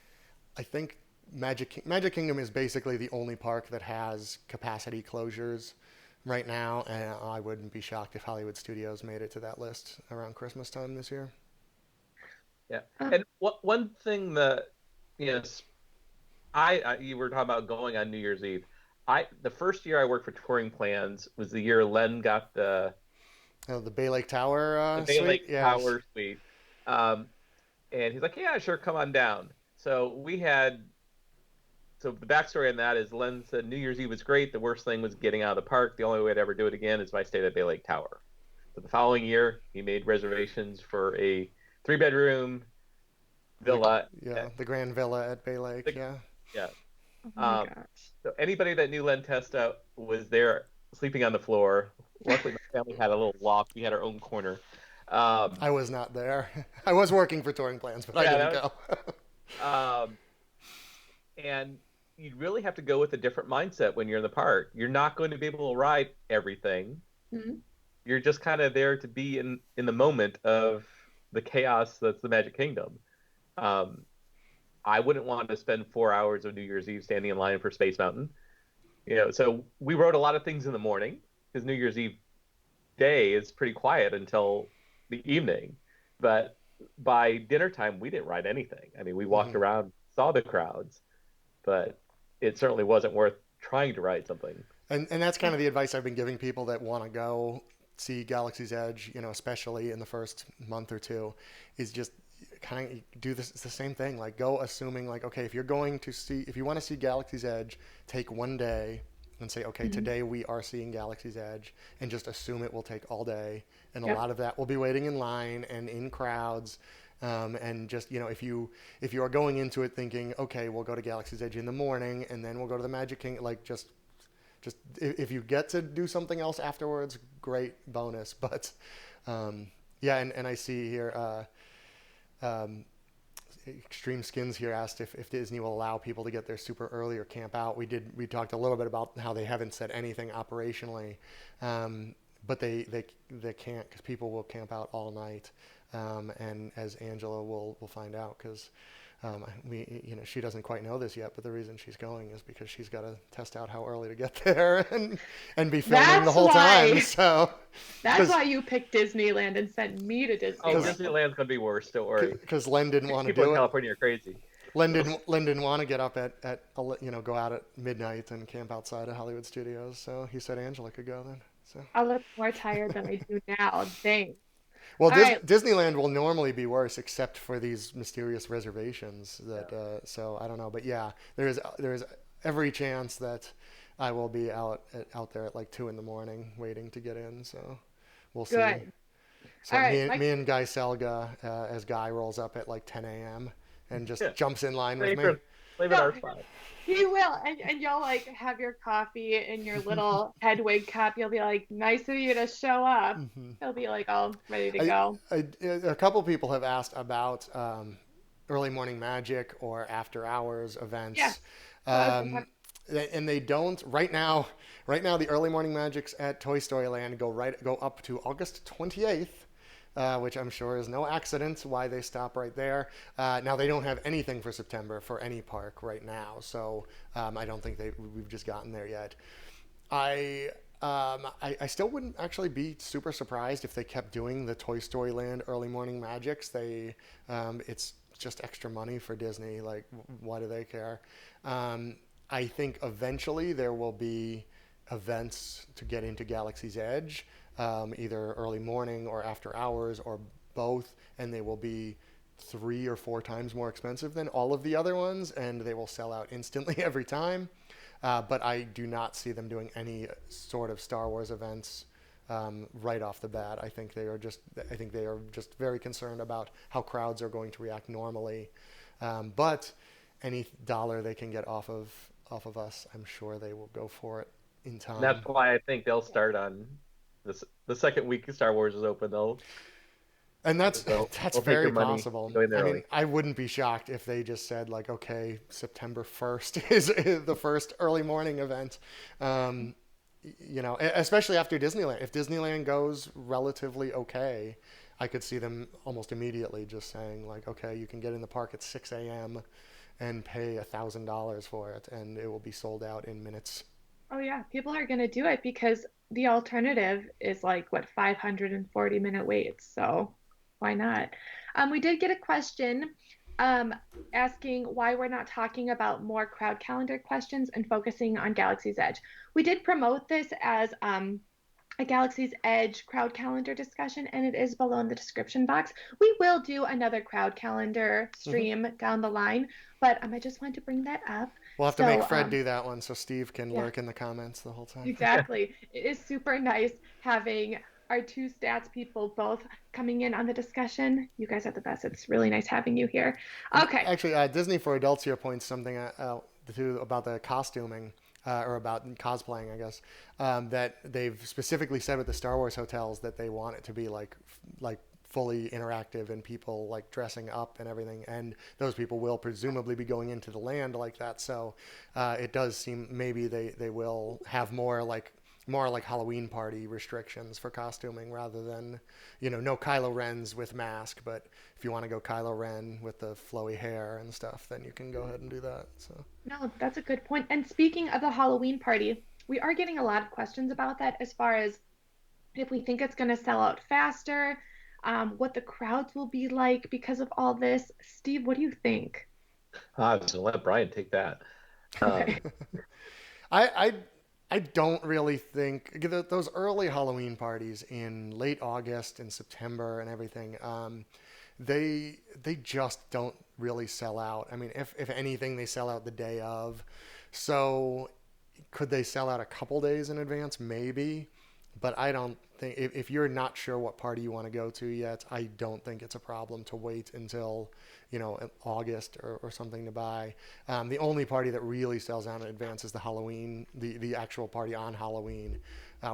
Magic Kingdom is basically the only park that has capacity closures right now, and I wouldn't be shocked if Hollywood Studios made it to that list around Christmas time this year. yeah. Uh, And one thing that you know, you were talking about going on New Year's Eve. The first year I worked for Touring Plans was the year Len got Oh, the Bay Lake Tower the Bay suite, Lake yeah, Tower suite. Um, and he's like, "Yeah, sure, come on down." So the backstory on that is Len said New Year's Eve was great. The worst thing was getting out of the park. The only way to ever do it again is if I stayed at Bay Lake Tower. So the following year, he made reservations for a three-bedroom the villa. yeah At the Grand Villa at Bay Lake, the, yeah. yeah. oh my Um, gosh. so anybody that knew Len Testa was there sleeping on the floor. Luckily, my family had a little loft. We had our own corner. Um, I was not there. I was working for Touring Plans, but I yeah, didn't that go. was, and you really have to go with a different mindset when you're in the park. You're not going to be able to ride everything. Mhm. You're just kind of there to be in the moment of the chaos that's the Magic Kingdom. Um, I wouldn't want to spend 4 hours of New Year's Eve standing in line for Space Mountain. So we rode a lot of things in the morning because New Year's Eve day is pretty quiet until the evening. But by dinner time, we didn't ride anything. I mean, we walked Hmm. around, saw the crowds, but it certainly wasn't worth trying to ride something. And that's kind of the advice I've been giving people that want to go see Galaxy's Edge, especially in the first month or two, is just kind of do this. It's the same thing. Like, go assuming like, okay, if you want to see Galaxy's Edge, take one day and say, okay, Mhm. today we are seeing Galaxy's Edge, and just assume it will take all day, and a Yep. lot of that will be waiting in line and in crowds. And just if you are going into it thinking, okay, we'll go to Galaxy's Edge in the morning, and then we'll go to the Magic Kingdom, like just if you get to do something else afterwards, great bonus. But yeah, and I see here um, Extreme Skins here asked if Disney will allow people to get there super early or camp out. We talked a little bit about how they haven't said anything operationally, but they can't, because people will camp out all night, and as Angela will find out, because she doesn't quite know this yet, but the reason she's going is because she's got to test out how early to get there, and be filming the That's whole time. why. So, That's because why you picked Disneyland and sent me to Oh, because Disneyland. Disneyland's gonna be worse. Don't worry. because Len didn't want to People in do it. California are crazy. Len didn't want to get up at go out at midnight and camp outside of Hollywood Studios. So he said Angela could go then. So I look more tired than I do now. Dang. well, All right. Disneyland will normally be worse, except for these mysterious reservations. That Yeah. so I don't know, but yeah, there is every chance that I will be out there at like 2 in the morning waiting to get in. So we'll see. Good. So All right. me and Guy Selga, as Guy rolls up at like 10 a.m. and just Yeah. jumps in line with me. Save it No, our spot. he will. And you'll like have your coffee in your little Hedwig cup. You'll be like, nice of you to show up. Mhm. He'll be like all ready to I, go. a couple people have asked about early morning magic or after hours Yes. events. So I was gonna Um, and they don't right now. Right now, the early morning magics at Toy Story Land go up to August 28th, which I'm sure is no accident why they stop right there. Now they don't have anything for September for any park right now, so I don't think we've just gotten there yet. I I still wouldn't actually be super surprised if they kept doing the Toy Story Land early morning magics. It's just extra money for Disney. Like, why do they care? I think eventually there will be events to get into Galaxy's Edge, either early morning or after hours or both, and they will be 3 or 4 times more expensive than all of the other ones, and they will sell out instantly every time. But I do not see them doing any sort of Star Wars events right off the bat. I think they are just very concerned about how crowds are going to react normally. But any dollar they can get off of us, I'm sure they will go for it in And that's time. why I think they'll start on the second week Star Wars is open. And that's They'll that's they'll take very their money possible. and go in there I mean, early. I wouldn't be shocked if they just said like, okay, September 1st is the first early morning event. Um, especially after Disneyland. If Disneyland goes relatively okay, I could see them almost immediately just saying like, okay, you can get in the park at 6 a.m. and pay $1,000 for it, and it will be sold out in minutes. Oh yeah, people are gonna do it because the alternative is like what 540-minute waits. So why not? We did get a question um, asking why we're not talking about more crowd calendar questions and focusing on Galaxy's Edge. We did promote this as a Galaxy's Edge crowd calendar discussion, and it is below in the description box. We will do another crowd calendar Hmm. stream down the line, but I just wanted to bring that up. We'll have to make So Fred do that one so Steve can yeah. lurk in the comments the whole time. Exactly. It is super nice having our two stats people both coming in on the discussion. You guys are the best. It's really nice having you here. And Okay. actually, Disney for Adults here points something out too about the costuming. Or about cosplaying, I guess, that they've specifically said with the Star Wars hotels that they want it to be like fully interactive and people like dressing up and everything, and those people will presumably be going into the land like that. So it does seem maybe they will have more like Halloween party restrictions for costuming rather than no Kylo Rens with mask, but if you want to go Kylo Ren with the flowy hair and stuff, then you can go ahead and do that. So. No, that's a good point. And speaking of the Halloween party, we are getting a lot of questions about that as far as if we think it's going to sell out faster, what the crowds will be like because of all this. Steve, what do you think? I was gonna let Brian take that. Um, Okay. I, I I don't really think those early Halloween parties in late August and September and everything. They just don't really sell out. I mean, if anything, they sell out the day of. So could they sell out a couple days in advance? Maybe, but I don't think if you're not sure what party you want to go to yet, I don't think it's a problem to wait until August or something to buy. The only party that really sells out in advance is the Halloween, the actual party on Halloween,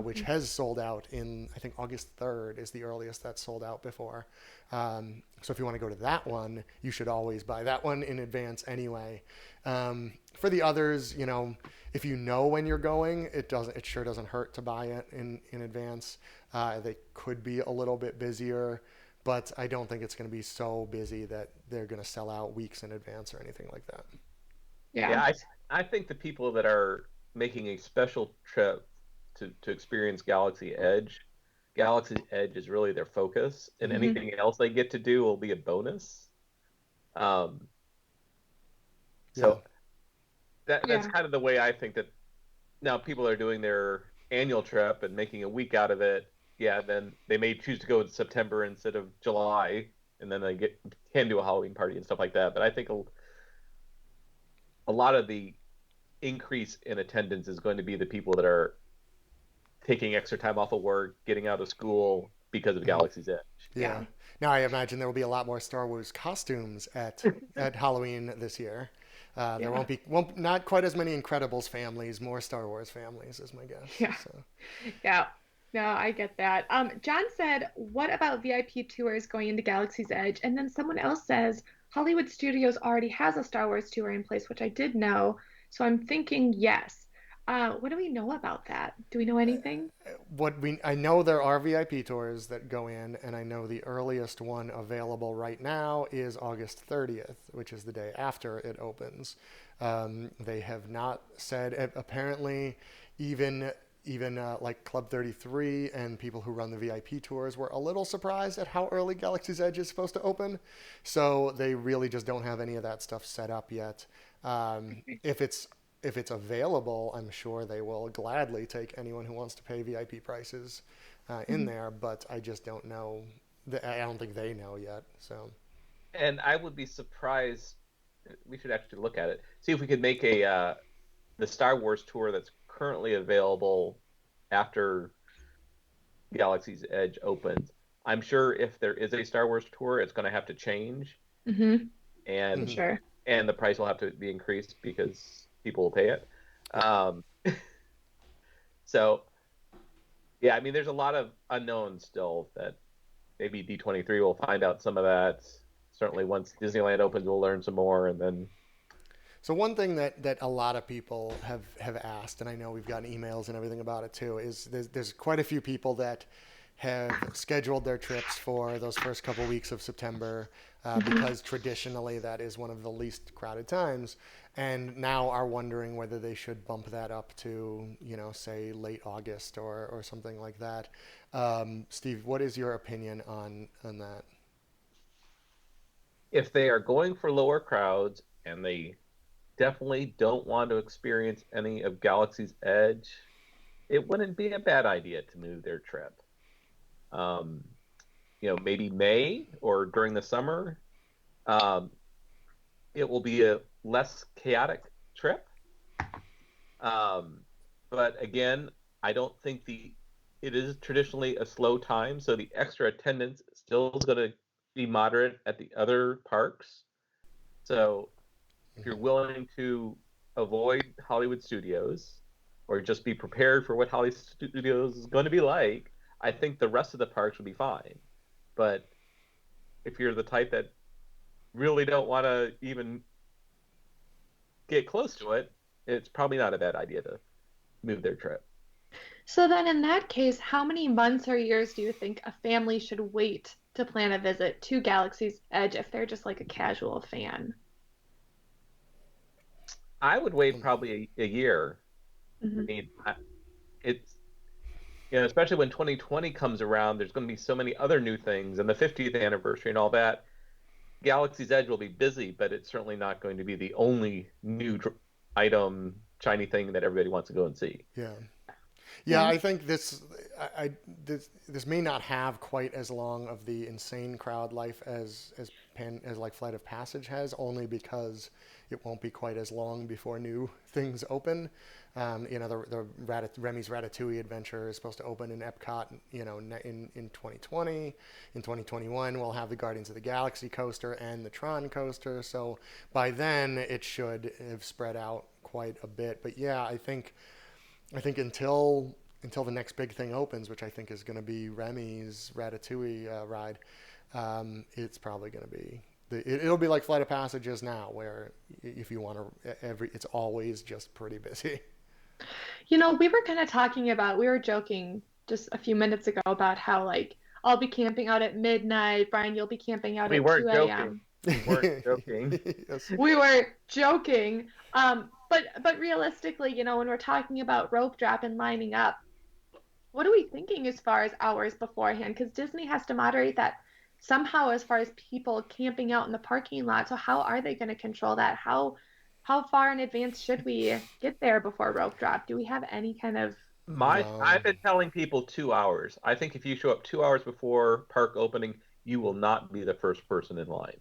which has sold out in I think August 3rd is the earliest that's sold out before. So if you want to go to that one, you should always buy that one in advance anyway. For the others, if you know when you're going, it sure doesn't hurt to buy it in advance. They could be a little bit busier, but I don't think it's going to be so busy that they're going to sell out weeks in advance or anything like that. Yeah. yeah, I think the people that are making a special trip to experience Galaxy Edge is really their focus, and Mm-hmm. Hmm. anything else they get to do will be a bonus. Um, Yeah. so that's Yeah. kind of the way I think that now people are doing their annual trip and making a week out of it. Yeah, then they may choose to go in September instead of July, and then can do a Halloween party and stuff like that. But I think a lot of the increase in attendance is going to be the people that are taking extra time off of work, getting out of school because of Mm-hmm. Galaxy's Edge. Yeah. Yeah. Now I imagine there will be a lot more Star Wars costumes at Halloween this year. There Yeah. won't not quite as many Incredibles families, more Star Wars families is my guess. Yeah. So Yeah. No, I get that. John said, what about VIP tours going into Galaxy's Edge? And then someone else says, Hollywood Studios already has a Star Wars tour in place, which I did know. So I'm thinking yes. What do we know about that? Do we know anything? I know there are VIP tours that go in, and I know the earliest one available right now is August 30th, which is the day after it opens. They have not said apparently even like Club 33 and people who run the VIP tours were a little surprised at how early Galaxy's Edge is supposed to open. So they really just don't have any of that stuff set up yet. If it's available, I'm sure they will gladly take anyone who wants to pay VIP prices in Mhm. there. But I just don't know. I don't think they know yet. So And I would be surprised. We should actually look at it. See if we could make a the Star Wars tour that's currently available after Galaxy's Edge opens. I'm sure if there is a Star Wars tour, it's going to have to change, Mm-hmm. For and mhm. sure. and the price will have to be increased because people will pay it. Yeah. Um, so yeah, I mean, there's a lot of unknowns still that maybe D23 will find out some of that. Certainly, once Disneyland opens, we'll learn some more, and then So one thing that a lot of people have asked, and I know we've gotten emails and everything about it too, is there's quite a few people that have scheduled their trips for those first couple weeks of September Hmm. because traditionally that is one of the least crowded times, and now are wondering whether they should bump that up to say late August or something like that. Steve, what is your opinion on that? if they are going for lower crowds and they definitely don't want to experience any of Galaxy's Edge, it wouldn't be a bad idea to move their trip. Um, maybe May or during the summer. Um, it will be a less chaotic trip. Um, but again, I don't think it is traditionally a slow time, so the extra attendance still is going to be moderate at the other parks. So if you're Hmm. willing to avoid Hollywood Studios or just be prepared for what Hollywood Studios is going to be like, I think the rest of the parks would be fine. But if you're the type that really don't want to even get close to it, it's probably not a bad idea to move their trip. So then in that case, how many months or years do you think a family should wait to plan a visit to Galaxy's Edge if they're just like a casual fan? I would wait probably a year. I Hmm. mean, it's especially when 2020 comes around, there's going to be so many other new things and the 50th anniversary and all that. Galaxy's Edge will be busy, but it's certainly not going to be the only new item, shiny thing that everybody wants to go and see. Yeah. Yeah, Yeah. I think this may not have quite as long of the insane crowd life as like Flight of Passage has, only because it won't be quite as long before new things open. Remy's Ratatouille adventure is supposed to open in Epcot, in 2020. In 2021, we'll have the Guardians of the Galaxy coaster and the Tron coaster. So by then, it should have spread out quite a bit. But yeah, I think until the next big thing opens, which I think is going to be Remy's Ratatouille ride, it's probably going to be it'll be like Flight of Passage is now, where if you want to it's always just pretty busy. We were kind of we were joking just a few minutes ago about how like I'll be camping out at midnight, Brian, you'll be camping out We at weren't 2 joking. a.m. We weren't joking. Yes. We were joking. But realistically, when we're talking about rope drop and lining up, what are we thinking as far as hours beforehand? Because Disney has to moderate that somehow as far as people camping out in the parking lot. So how are they going to control that? How far in advance should we get there before rope drop? Do we have any kind of No. I've been telling people 2 hours. I think if you show up 2 hours before park opening, you will not be the first person in line.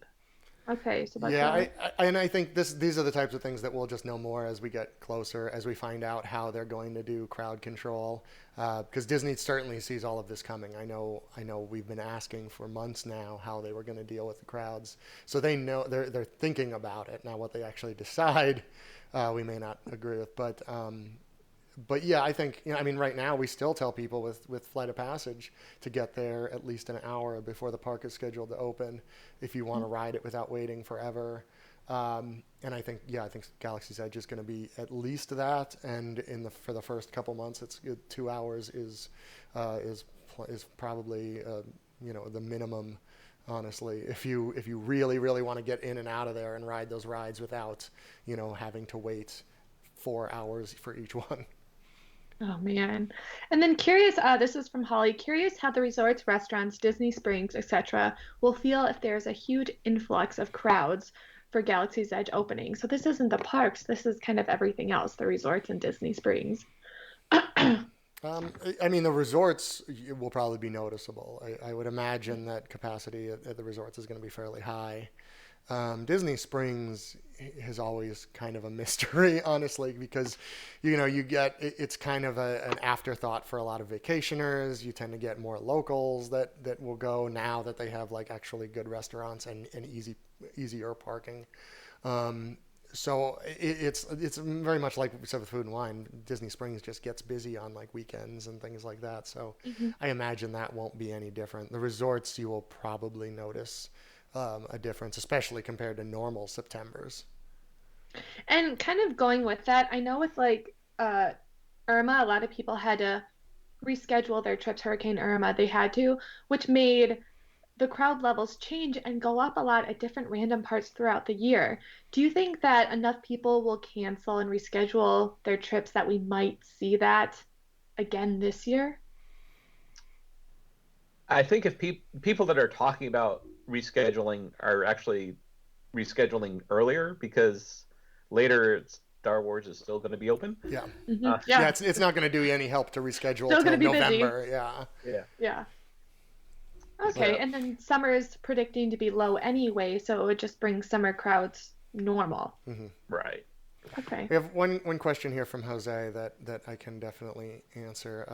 okay, so about two Yeah, hours? and I think these are the types of things that we'll just know more as we get closer, as we find out how they're going to do crowd control. Because Disney certainly sees all of this coming. I know we've been asking for months now how they were going to deal with the crowds, so they know they're thinking about it now. What they actually decide, we may not agree with, but but yeah, I think, I mean, right now we still tell people with Flight of Passage to get there at least an hour before the park is scheduled to open if you want to ride it without waiting forever. And I think, I think Galaxy's Edge is going to be at least that. And for the first couple months, 2 hours is probably, the minimum. Honestly, if you really, really want to get in and out of there and ride those rides without, having to wait 4 hours for each one. Oh man. And then curious, this is from Holly. Curious how the resorts, restaurants, Disney Springs, etc. will feel if there's a huge influx of crowds for Galaxy's Edge opening. So this isn't the parks, this is kind of everything else, the resorts and Disney Springs. I mean, the resorts will probably be noticeable. I would imagine that capacity at the resorts is going to be fairly high. Disney Springs is always kind of a mystery, honestly, because, it's kind of an afterthought for a lot of vacationers. You tend to get more locals that will go now that they have like actually good restaurants and easier parking. So it's very much like we said with Food and Wine. Disney Springs just gets busy on like weekends and things like that. So I imagine that won't be any different. The resorts, you will probably notice a difference, especially compared to normal Septembers. And kind of going with that, I know with like Irma, a lot of people had to reschedule their trips. Hurricane Irma, they had to, which made the crowd levels change and go up a lot at different random parts throughout the year. Do you think that enough people will cancel and reschedule their trips that we might see that again this year? I think if people that are talking about rescheduling are actually rescheduling earlier, because later Star Wars is still going to be open. Yeah. Yeah. It's not going to do you any help to reschedule Still till gonna be November. busy. Yeah. Yeah. Okay, Yeah. and then summer is predicting to be low anyway, so it would just bring summer crowds normal. Right. Okay. We have one question here from Jose that I can definitely answer.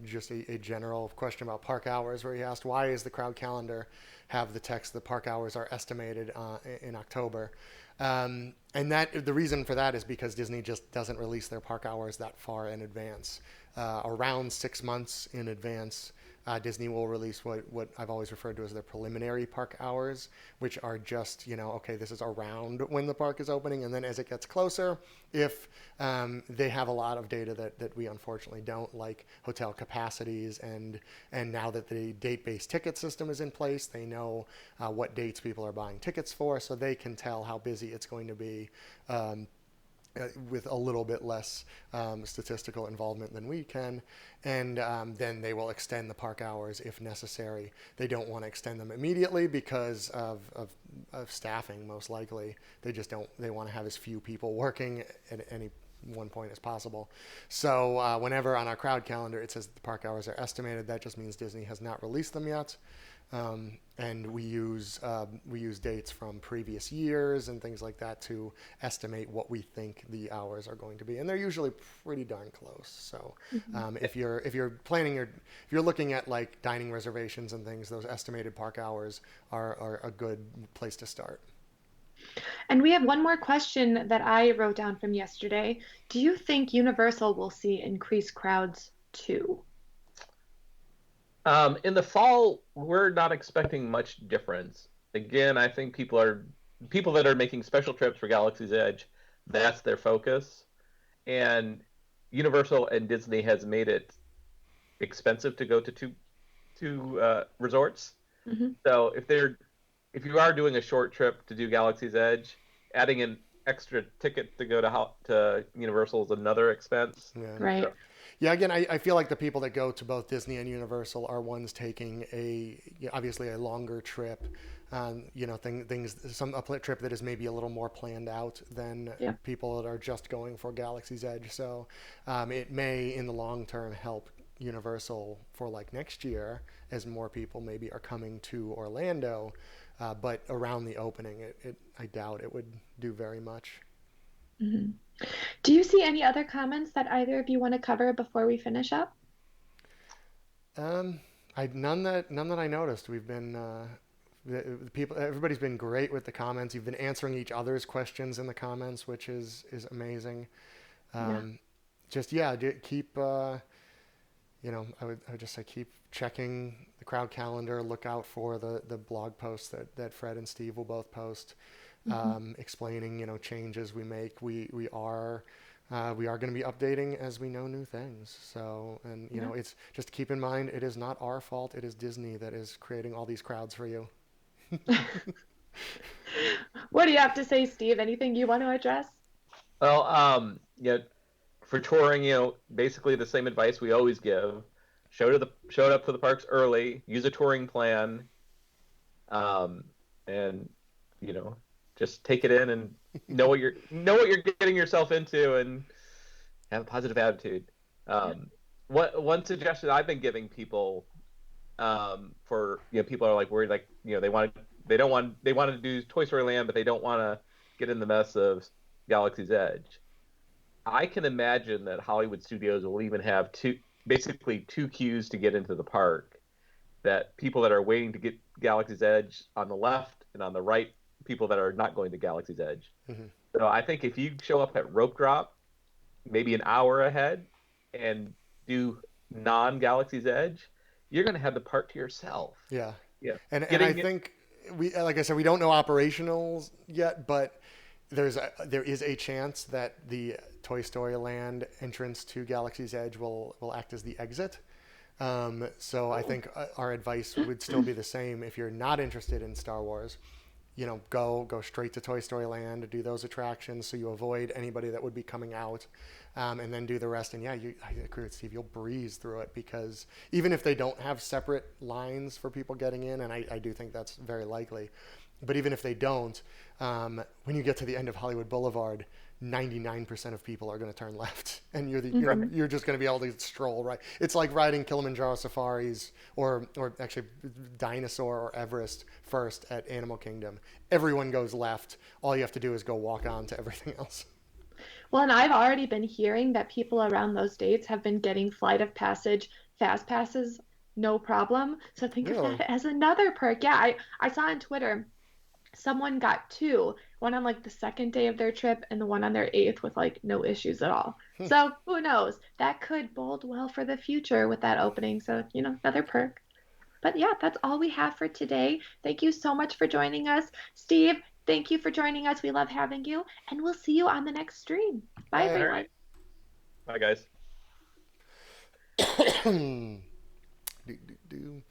Just a general question about park hours, where he asked, why is the crowd calendar have the text the park hours are estimated in October? And that the reason for that is because Disney just doesn't release their park hours that far in advance. Around 6 months in advance, Disney will release what I've always referred to as their preliminary park hours, which are just, okay, this is around when the park is opening. And then as it gets closer, if they have a lot of data that we unfortunately don't, like hotel capacities, and now that the date-based ticket system is in place, they know what dates people are buying tickets for, so they can tell how busy it's going to be. With a little bit less statistical involvement than we can, and then they will extend the park hours if necessary. They don't want to extend them immediately because of staffing, most likely. They just don't. They want to have as few people working at any one point as possible. So whenever on our crowd calendar it says the park hours are estimated, that just means Disney has not released them yet. And we use dates from previous years and things like that to estimate what we think the hours are going to be, and they're usually pretty darn close. So if you're looking at like dining reservations and things, those estimated park hours are a good place to start. And we have one more question that I wrote down from yesterday. Do you think Universal will see increased crowds too? In the fall, we're not expecting much difference. Again, I think people that are making special trips for Galaxy's Edge, that's their focus. And Universal and Disney has made it expensive to go to two resorts. So if you are doing a short trip to do Galaxy's Edge, adding an extra ticket to go to Universal is another expense. Yeah. Right. So, Yeah, again, I feel like the people that go to both Disney and Universal are ones taking obviously a longer trip, a trip that is maybe a little more planned out than people that are just going for Galaxy's Edge. So it may, in the long term, help Universal for like next year as more people maybe are coming to Orlando, but around the opening, I doubt it would do very much. Do you see any other comments that either of you want to cover before we finish up? None that I noticed. We've been everybody's been great with the comments. You've been answering each other's questions in the comments, which is amazing. just keep I would just say keep checking the crowd calendar. Look out for the blog posts that Fred and Steve will both post, explaining changes we make. We are going to be updating as we know new things. So, and it's just keep in mind, it is not our fault. It is Disney that is creating all these crowds for you. What do you have to say, Steve? Anything you want to address? Well, for touring, basically the same advice we always give. Showed up to the parks early, use a touring plan, and just take it in and know what you're getting yourself into and have a positive attitude. One suggestion I've been giving people, for people are like worried, like they want to do Toy Story Land, but they don't want to get in the mess of Galaxy's Edge. I can imagine that Hollywood Studios will even have basically two queues to get into the park. That people that are waiting to get Galaxy's Edge on the left, and on the right, people that are not going to Galaxy's Edge. Mm-hmm. So I think if you show up at rope drop, maybe an hour ahead, and do non-Galaxy's Edge, you're going to have the park to yourself. Yeah. Yeah. And I think like I said, we don't know operationals yet, but there is a chance that the Toy Story Land entrance to Galaxy's Edge will act as the exit. So I think our advice would still be the same. If you're not interested in Star Wars, go straight to Toy Story Land, do those attractions so you avoid anybody that would be coming out, and then do the rest. And I agree with Steve, you'll breeze through it, because even if they don't have separate lines for people getting in, and I do think that's very likely, but even if they don't, when you get to the end of Hollywood Boulevard, 99% of people are going to turn left, and you're just going to be able to stroll right. It's like riding Kilimanjaro safaris or actually Dinosaur or Everest first at Animal Kingdom. Everyone goes left. All you have to do is go walk on to everything else. Well, and I've already been hearing that people around those dates have been getting Flight of Passage fast passes, no problem. So think of that as another perk. Yeah, I saw on Twitter someone got two, one on like the second day of their trip and the one on their eighth, with like no issues at all. So who knows? That could bode well for the future with that opening. So, another perk. But yeah, that's all we have for today. Thank you so much for joining us. Steve, thank you for joining us. We love having you. And we'll see you on the next stream. Bye, everyone. Right. Bye, guys. do.